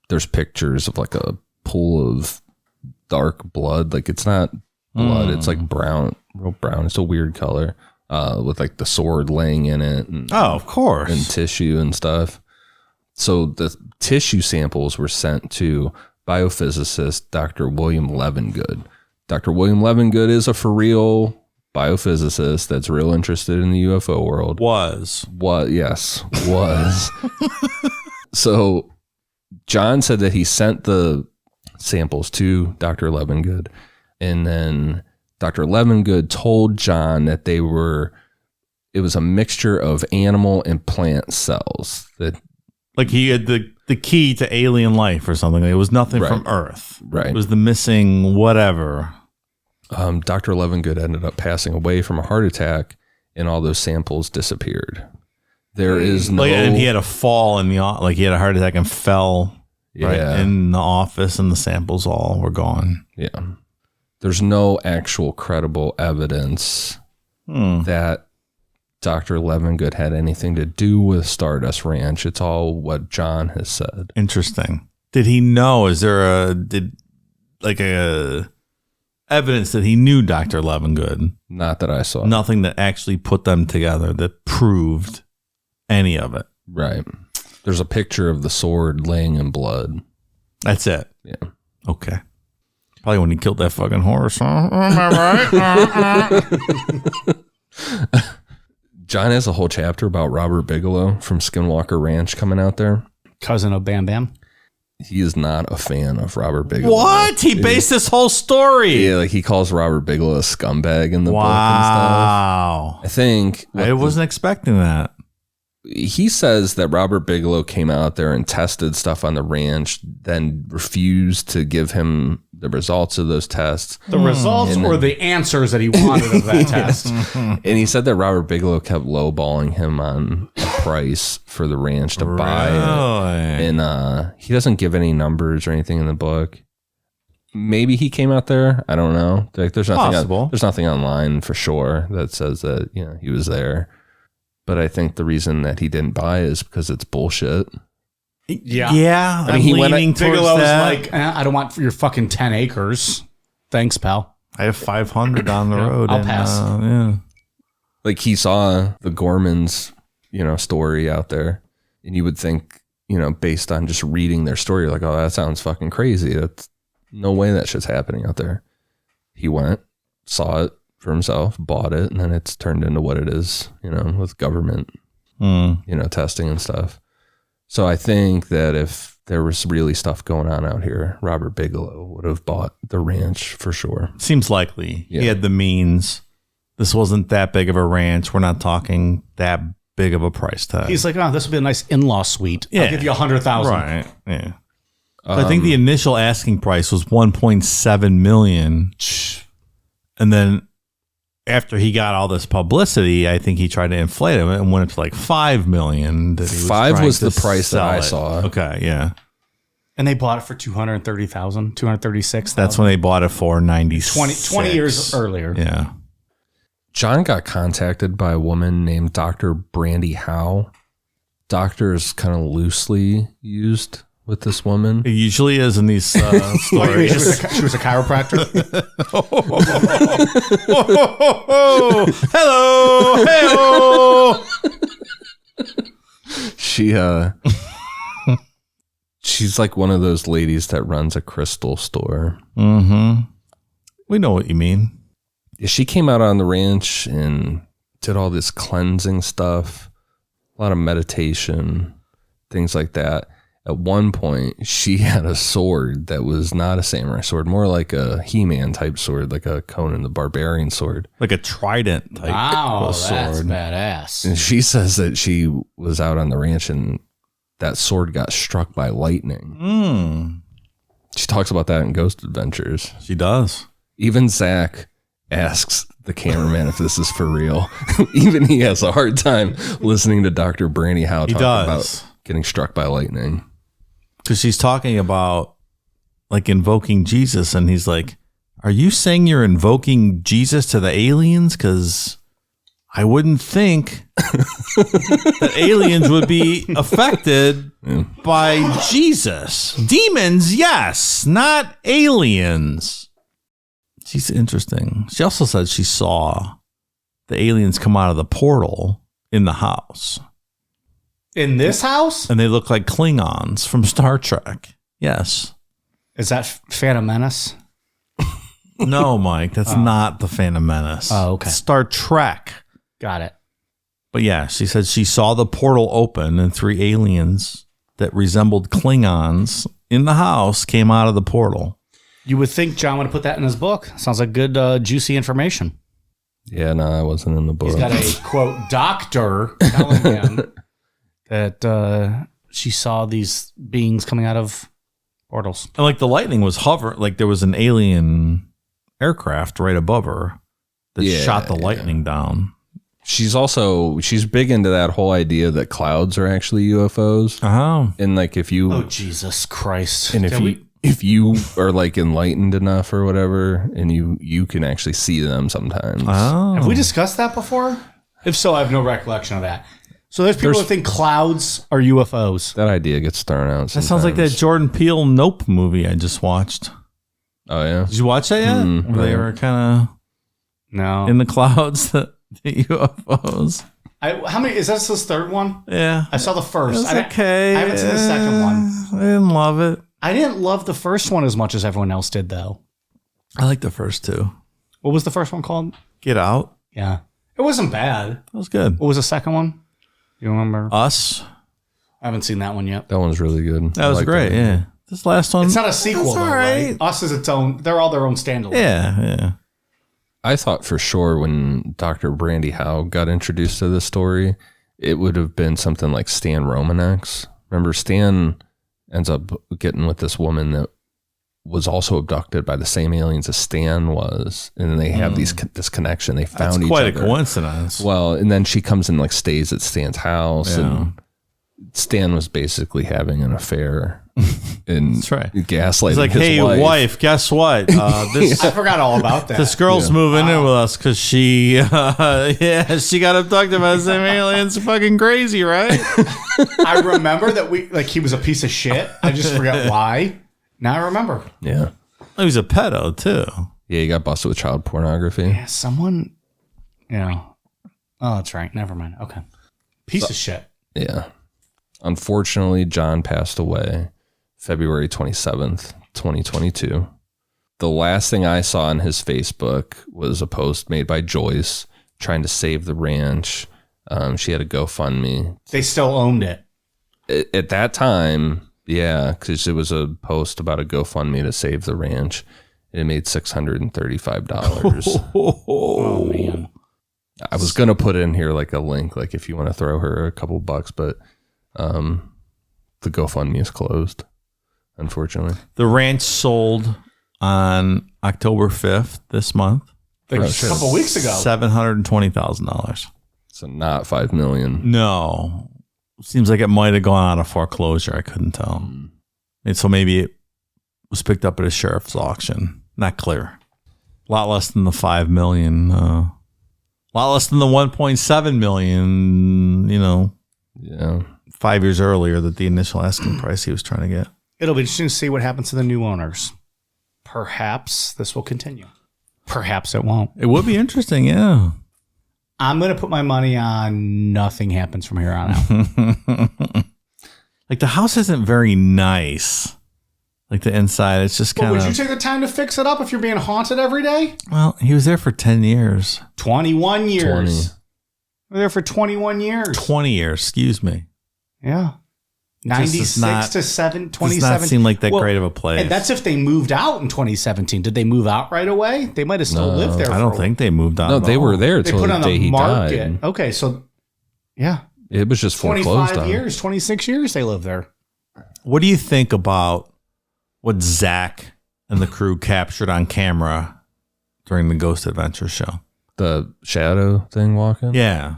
There's pictures of like a pool of dark blood. Like it's not blood. It's like brown, real brown. It's a weird color with like the sword laying in it. And, of course. And tissue and stuff. So the tissue samples were sent to biophysicist Dr. William Levengood. Dr. William Levengood is a for real biophysicist that's real interested in the UFO world. Was. So John said that he sent the samples to Dr. Levengood, and then Dr. Levengood told John that it was a mixture of animal and plant cells. That, like, he had the key to alien life or something. It was nothing from Earth. Right. It was the missing whatever. Dr. Levengood ended up passing away from a heart attack, and all those samples disappeared. There is no... and he had a fall he had a heart attack and fell right in the office, and the samples all were gone. Yeah. There's no actual credible evidence that Dr. Levengood had anything to do with Stardust Ranch. It's all what John has said. Interesting. Did he know? Is there a evidence that he knew Dr. Levengood? Not that I saw. Nothing that actually put them together that proved any of it. Right. There's a picture of the sword laying in blood. That's it. Yeah. Okay. Probably when he killed that fucking horse. Huh? Am I right? John has a whole chapter about Robert Bigelow from Skinwalker Ranch coming out there. Cousin of Bam Bam. He is not a fan of Robert Bigelow. What? He based this whole story. Yeah, like he calls Robert Bigelow a scumbag in the book and Wow. stuff. I think... I wasn't expecting that. He says that Robert Bigelow came out there and tested stuff on the ranch, then refused to give him the results of those tests. The results or the answers that he wanted of that test. And he said that Robert Bigelow kept lowballing him on a price for the ranch to buy it. And he doesn't give any numbers or anything in the book. Maybe he came out there. I don't know. Like, there's nothing online for sure that says that, you know, he was there. But I think the reason that he didn't buy is because it's bullshit. Yeah. I mean, he went towards Bigelow's that. like, I don't want your fucking 10 acres. Thanks, pal. I have 500 on the road. I'll pass. Yeah. Like, he saw the Gormans, you know, story out there, and you would think, you know, based on just reading their story, like, oh, that sounds fucking crazy. That's no way that shit's happening out there. He went, saw it for himself, bought it, and then it's turned into what it is, you know, with government, you know, testing and stuff. So I think that if there was really stuff going on out here, Robert Bigelow would have bought the ranch for sure. Seems likely. Yeah. He had the means. This wasn't that big of a ranch. We're not talking that big of a price tag. He's like, oh, this would be a nice in-law suite. Yeah. I'll give you $100,000. Right. Yeah. I think the initial asking price was $1.7 million. And then after he got all this publicity, I think he tried to inflate it and went up to like $5 million. That he was $5 was trying the to price that sell I it. saw. Okay, yeah. And they bought it for $230,000, $236,000. That's when they bought it for 96. 20 years earlier. Yeah. John got contacted by a woman named Dr. Brandy Howe. Doctor is kind of loosely used with this woman. It usually is in these She stories. was a chiropractor. Hello. She's like one of those ladies that runs a crystal store. Mm-hmm. We know what you mean. She came out on the ranch and did all this cleansing stuff, a lot of meditation, things like that. At one point, she had a sword that was not a samurai sword, more like a He-Man type sword, like a Conan the Barbarian sword. Like a trident type Wow, sword. that's badass. And she says that she was out on the ranch and that sword got struck by lightning. She talks about that in Ghost Adventures. She does. Even Zach asks the cameraman if this is for real. Even he has a hard time listening to Dr. Brandy Howe talk about getting struck by lightning. Because she's talking about like invoking Jesus, and he's like, are you saying you're invoking Jesus to the aliens? Because I wouldn't think that aliens would be affected by Jesus. Demons, yes, not aliens. She's interesting. She also said she saw the aliens come out of the portal in the house. In this house? And they look like Klingons from Star Trek. Yes. Is that Phantom Menace? No, Mike, that's not the Phantom Menace. Oh, okay. Star Trek. Got it. But yeah, she said she saw the portal open and 3 aliens that resembled Klingons in the house came out of the portal. You would think John would put that in his book. Sounds like good, juicy information. Yeah, no, I wasn't in the book. He's got a, quote, doctor telling him that she saw these beings coming out of portals. And like the lightning was hovering, like there was an alien aircraft right above her that shot the lightning down. She's big into that whole idea that clouds are actually UFOs. Oh. And like if you Oh, Jesus Christ. and if you are like enlightened enough or whatever, and you can actually see them sometimes. Oh. Have we discussed that before? If so, I have no recollection of that. So there's people that think clouds are UFOs. That idea gets thrown out. That sounds like that Jordan Peele Nope movie I just watched. Oh yeah. Did you watch that yet? Where they were kind No. of in the clouds, the UFOs. How many? Is this his third one? Yeah. I saw the first. It's okay. I haven't seen the second one. I didn't love it. I didn't love the first one as much as everyone else did, though. I like the first two. What was the first one called? Get Out. Yeah. It wasn't bad. That was good. What was the second one? You remember? Us. I haven't seen that one yet. That one's really good. That was great. Yeah. This last one. It's not a sequel, It's though, all right? Us is its own. They're all their own standalone. Yeah. I thought for sure when Dr. Brandy Howe got introduced to this story, it would have been something like Stan Romanex. Remember, Stan ends up getting with this woman that was also abducted by the same aliens as Stan was, and then they have this connection. They found That's each quite other. a coincidence. Well, and then she comes and like stays at Stan's house, and Stan was basically having an affair and That's right. gaslighting He's like, his hey, wife, guess what? This I forgot all about that. this girl's moving in with us because she got abducted by the same aliens. Fucking crazy, right? I remember that he was a piece of shit. I just forgot why. Now I remember. Yeah. He was a pedo too. Yeah, he got busted with child pornography. Yeah, someone, Oh, that's right. Never mind. Okay. Piece of shit. Yeah. Unfortunately, John passed away February 27th, 2022. The last thing I saw on his Facebook was a post made by Joyce trying to save the ranch. She had a GoFundMe. They still owned it. At that time, yeah, because it was a post about a GoFundMe to save the ranch. It made $635. Oh, man. I was going to put in here like a link, like if you want to throw her a couple bucks, but the GoFundMe is closed, unfortunately. The ranch sold on October 5th this month. Like a couple weeks ago. $720,000. So not 5 million. No. Seems like it might have gone out of foreclosure. I couldn't tell. And so maybe it was picked up at a sheriff's auction. Not clear. A lot less than the 5 million. A lot less than the 1.7 million, Yeah. 5 years earlier that the initial asking price he was trying to get. It'll be interesting to see what happens to the new owners. Perhaps this will continue. Perhaps it won't. It would be interesting, yeah. I'm going to put my money on nothing happens from here on out. Like the house isn't very nice. Like the inside, it's just kind Would of. you take the time to fix it up if you're being haunted every day? Well, he was there for 10 years. 21 years. We're there for 21 years. 20 years, excuse me. Yeah. Just does 96 not- to 2017. Does not seem like that great of a place. And that's if they moved out in 2017. Did they move out right away? They might have still lived there. I don't think they moved on. No, at they all. were there They until put the on day the he market. died. Okay, so yeah. It was just foreclosed 25 on. years, 26 years they lived there. What do you think about what Zach and the crew captured on camera during the Ghost Adventure show? The shadow thing walking? Yeah.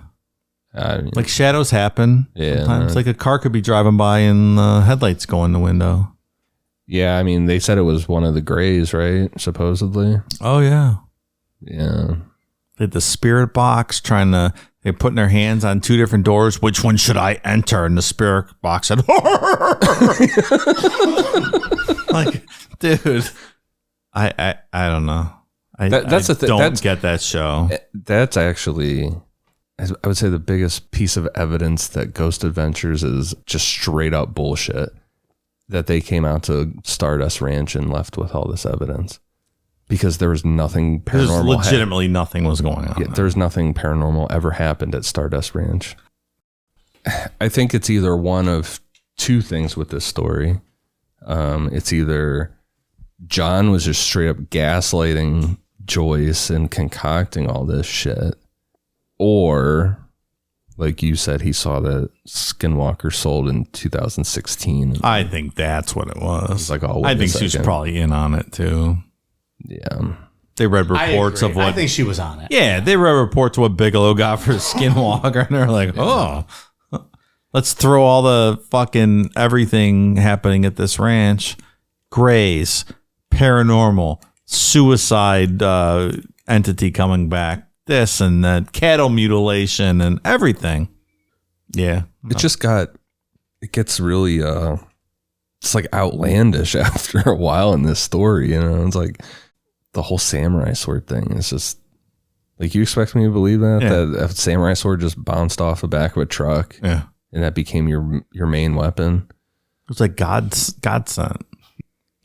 I mean, Like shadows happen. Yeah, Sometimes no. like a car could be driving by and headlights go in the window. yeah, I mean, they said it was one of the Greys, right? Supposedly. Oh, yeah. Yeah. They had the spirit box they're putting their hands on two different doors. Which one should I enter? And the spirit box said, like, dude, I don't know. That's the thing. Don't get that show. That's actually I would say the biggest piece of evidence that Ghost Adventures is just straight up bullshit, that they came out to Stardust Ranch and left with all this evidence, because there was nothing paranormal. There's legitimately nothing was going on. Yeah, there's nothing paranormal ever happened at Stardust Ranch. I think it's either one of two things with this story. It's either John was just straight up gaslighting Joyce and concocting all this shit, or like you said, he saw that Skinwalker sold in 2016. I think that's what it was. It's like, oh, I think she was probably in on it too. Yeah. They read reports of what. I think she was on it. Yeah, they read reports of what Bigelow got for Skinwalker, and they're like, oh, let's throw all the fucking everything happening at this ranch. Grays, paranormal, suicide entity coming back, this and that, cattle mutilation and everything. Yeah. It gets really, it's like outlandish after a while in this story, you know? It's like the whole samurai sword thing is just like, you expect me to believe that? Yeah. That a samurai sword just bounced off the back of a truck? Yeah. And that became your main weapon? It's like God sent.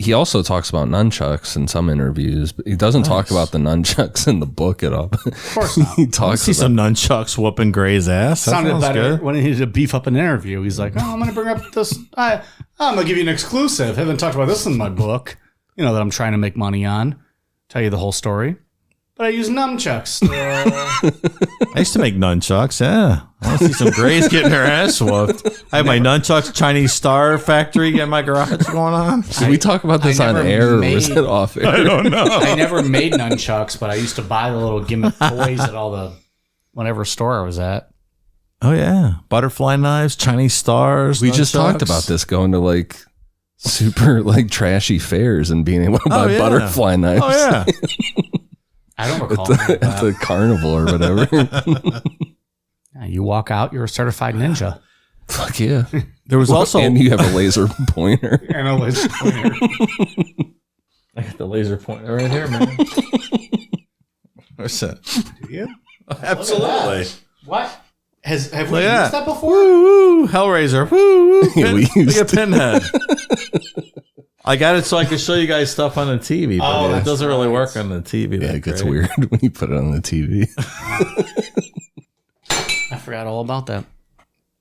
He also talks about nunchucks in some interviews, but he doesn't talk about the nunchucks in the book at all. Of course not. He talks See some nunchucks whooping Gray's ass. That Sounded sounds better good. when he had to beef up an interview. He's like, "Oh, I'm going to bring up this. I'm going to give you an exclusive. Haven't talked about this in my book. You know that I'm trying to make money on. Tell you the whole story, but I use nunchucks. I used to make nunchucks. Yeah, I want to see some Grays getting her ass whooped. I have my nunchucks Chinese Star factory in my garage going on. Did we talk about this on air, or was it off air? I don't know. I never made nunchucks, but I used to buy the little gimmick toys at all the whatever store I was at. Oh yeah, butterfly knives, Chinese stars. We just talked nunchucks. about this, going to like super like trashy fairs and being able to buy yeah. butterfly knives. Oh yeah. I don't recall. at the carnival or whatever. Yeah, you walk out, you're a certified ninja. Fuck yeah. There was also, and you have a laser pointer. And a laser pointer. I got the laser pointer right here, man. What's that? Do you? Absolutely. What? Have we Look at used that before? Woo, woo, Hellraiser. Woo, woo. Yeah, we used Look at Pinhead. I got it so I can show you guys stuff on the TV, but it doesn't really work on the TV. Yeah, it gets weird when you put it on the TV. I forgot all about that.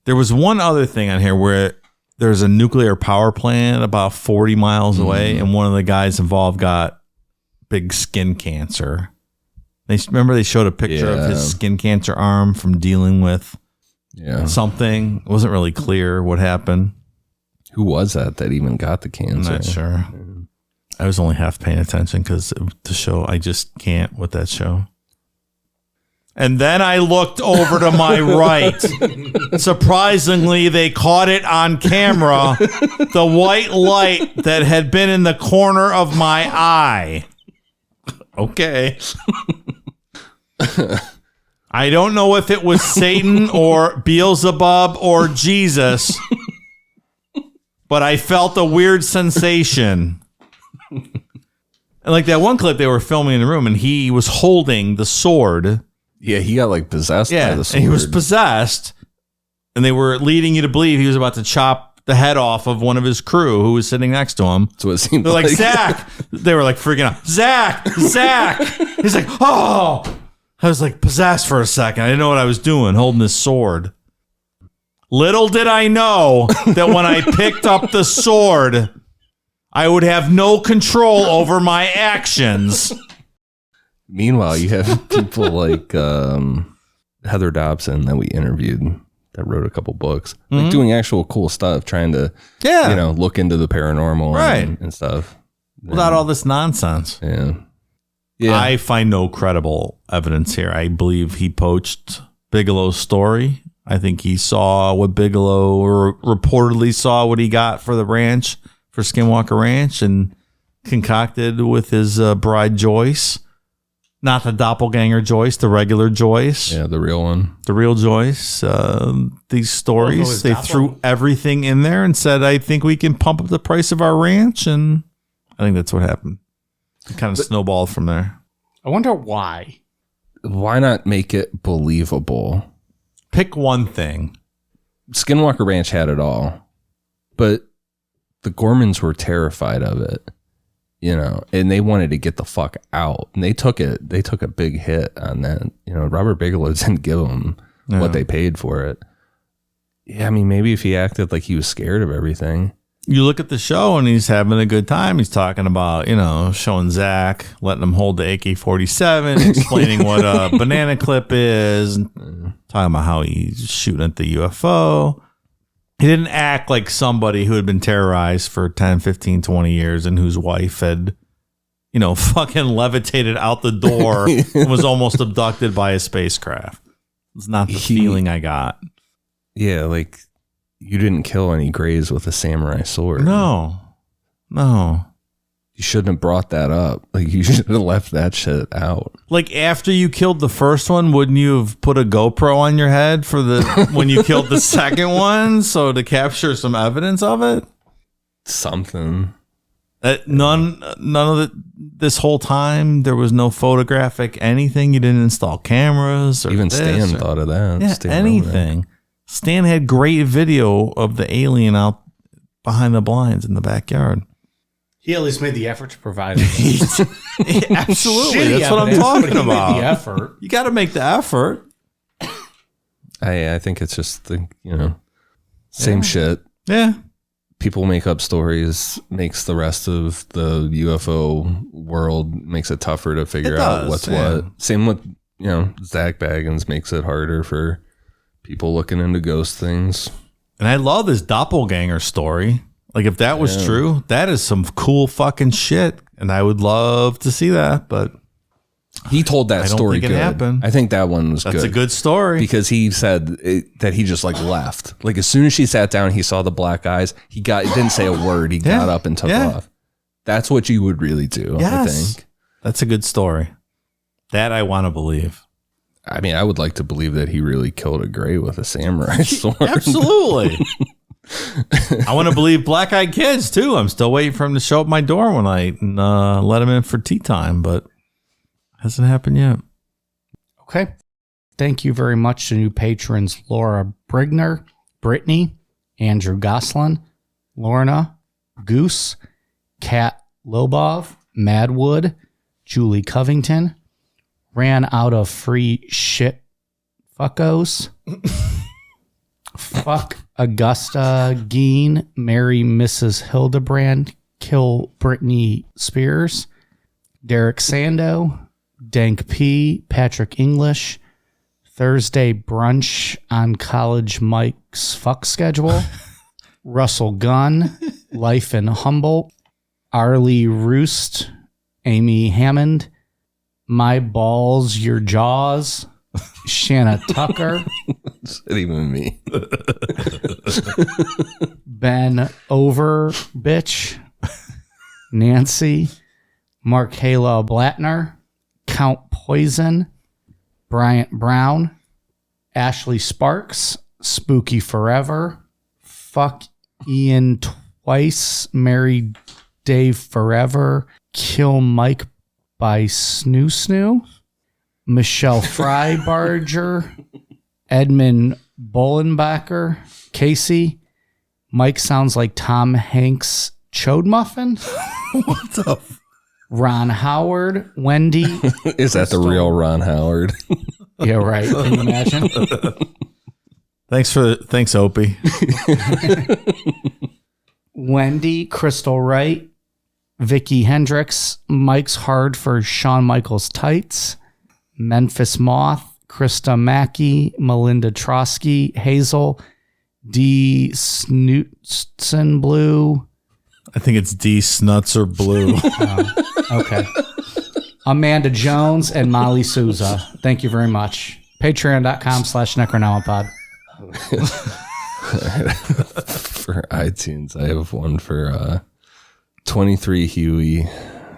There was one other thing on here where there's a nuclear power plant about 40 miles away, and one of the guys involved got big skin cancer. Remember they showed a picture of his skin cancer arm from dealing with something. It wasn't really clear what happened. Who was that even got the cancer? I'm not sure. I was only half paying attention because the show, I just can't with that show. And then I looked over to my right. Surprisingly, they caught it on camera. The white light that had been in the corner of my eye. Okay. I don't know if it was Satan or Beelzebub or Jesus, but I felt a weird sensation. And like that one clip they were filming in the room, and he was holding the sword. Yeah, he got like possessed by the sword. And he was possessed, and they were leading you to believe he was about to chop the head off of one of his crew who was sitting next to him. So it seemed They're like, Zach. They were like freaking out. Zach. He's like, oh. I was like possessed for a second. I didn't know what I was doing, holding this sword. Little did I know that when I picked up the sword, I would have no control over my actions. Meanwhile, you have people like Heather Dobson that we interviewed that wrote a couple books, like doing actual cool stuff, trying to, look into the paranormal and stuff. Without all this nonsense. Yeah. I find no credible evidence here. I believe he poached Bigelow's story. I think he saw what Bigelow reportedly saw what he got for the ranch, for Skinwalker Ranch, and concocted with his bride Joyce. Not the doppelganger Joyce, the regular Joyce. Yeah, the real one. The real Joyce. These stories, they threw everything in there and said, I think we can pump up the price of our ranch. And I think that's what happened. It kind of snowballed from there. I wonder why. Why not make it believable? Pick one thing. Skinwalker Ranch had it all, but the Gormans were terrified of it, you know, and they wanted to get the fuck out. And they took a big hit on that. You know, Robert Bigelow didn't give them what they paid for it. Yeah, I mean, maybe if he acted like he was scared of everything. You look at the show and he's having a good time. He's talking about, you know, showing Zach, letting him hold the AK-47, explaining what a banana clip is, and talking about how he's shooting at the UFO. He didn't act like somebody who had been terrorized for 10, 15, 20 years and whose wife had, you know, fucking levitated out the door and was almost abducted by a spacecraft. It's not the feeling I got. Yeah, like, you didn't kill any Greys with a samurai sword. No. You shouldn't have brought that up. Like, you should have left that shit out. Like, after you killed the first one, wouldn't you have put a GoPro on your head for the when you killed the second one, so to capture some evidence of it? Something. None of it. This whole time, there was no photographic anything. You didn't install cameras or even Stan thought of that. Yeah, Stan anything. Stan had great video of the alien out behind the blinds in the backyard. He at least made the effort to provide it. Absolutely. That's what I'm talking about. Made the effort. You got to make the effort. I think it's just the, you know, same shit. Yeah. People make up stories, makes the rest of the UFO world, makes it tougher to figure out what's what. Same with, you know, Zach Baggins makes it harder for people looking into ghost things. And I love this doppelganger story. Like, if that was true, that is some cool fucking shit. And I would love to see that, but he told that story good. Happened. I think that one was good. That's a good story. Because he said that he just like left. Like, as soon as she sat down, he saw the black eyes. He didn't say a word. He got up and took off. That's what you would really do, I think. That's a good story. That I want to believe. I mean, I would like to believe that he really killed a Grey with a samurai sword. Absolutely. I want to believe Black Eyed Kids too. I'm still waiting for him to show up my door one night and let him in for tea time, but hasn't happened yet. Okay. Thank you very much to new patrons Laura Brigner, Brittany, Andrew Goslin, Lorna, Goose, Kat Lobov, Madwood, Julie Covington, ran out of free shit fuckos. Fuck Augusta Geen, marry Mrs. Hildebrand, kill Britney Spears, Derek Sando, Dank P, Patrick English, Thursday brunch on College Mike's fuck schedule, Russell Gunn, Life in Humboldt, Arlie Roost, Amy Hammond, My Balls, Your Jaws, Shanna Tucker. It's not even me. Ben Over, Bitch, Nancy, Markayla Blattner, Count Poison, Bryant Brown, Ashley Sparks, Spooky Forever, Fuck Ian Twice, Marry Dave Forever, Kill Mike by Snoo Snoo, Michelle Freibarger, Edmund Bollenbacher, Casey, Mike sounds like Tom Hanks Chode Muffin. What's up? Ron Howard, Wendy. Is that the real Ron Howard? Yeah, right. Can you imagine? Thanks, Opie. Wendy, Crystal Wright, Vicky Hendricks, Mike's Hard for Shawn Michaels Tights, Memphis Moth, Krista Mackey, Melinda Trotsky, Hazel, D. Snootson Blue. I think it's D. Snutzer Blue. Okay. Amanda Jones and Molly Souza. Thank you very much. Patreon.com/Necronomipod. For iTunes, I have one for 23 Huey,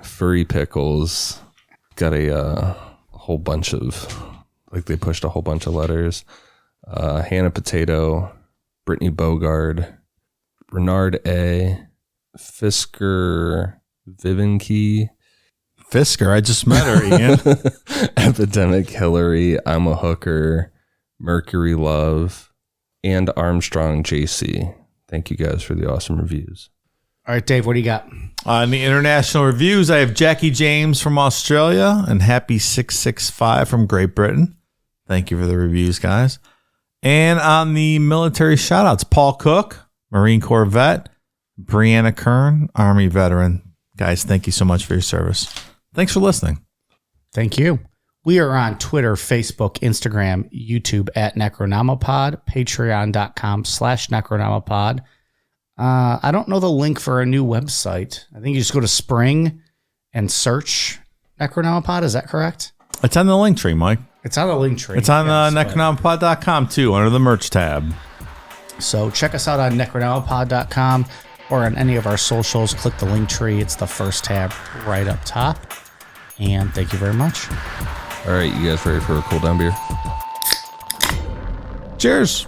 Furry Pickles. Got a whole bunch of, like, they pushed a whole bunch of letters. Hannah Potato, Brittany Bogard, Bernard A, Fisker Vivinkey. Fisker, I just met her, Ian. Epidemic Hillary, I'm a Hooker, Mercury Love, and Armstrong JC. Thank you guys for the awesome reviews. All right, Dave, what do you got? On the international reviews, I have Jackie James from Australia and Happy 665 from Great Britain. Thank you for the reviews, guys. And on the military shout-outs, Paul Cook, Marine Corps vet, Brianna Kern, Army veteran. Guys, thank you so much for your service. Thanks for listening. Thank you. We are on Twitter, Facebook, Instagram, YouTube at Necronomipod, patreon.com/Necronomipod. I don't know the link for a new website. I think you just go to Spring and search Necronomipod. Is that correct? It's on the link tree, Mike. It's on the link tree. It's on Necronomipod.com too, under the merch tab. So check us out on Necronomipod.com or on any of our socials. Click the link tree. It's the first tab right up top. And thank you very much. All right, you guys ready for a cool down beer? Cheers.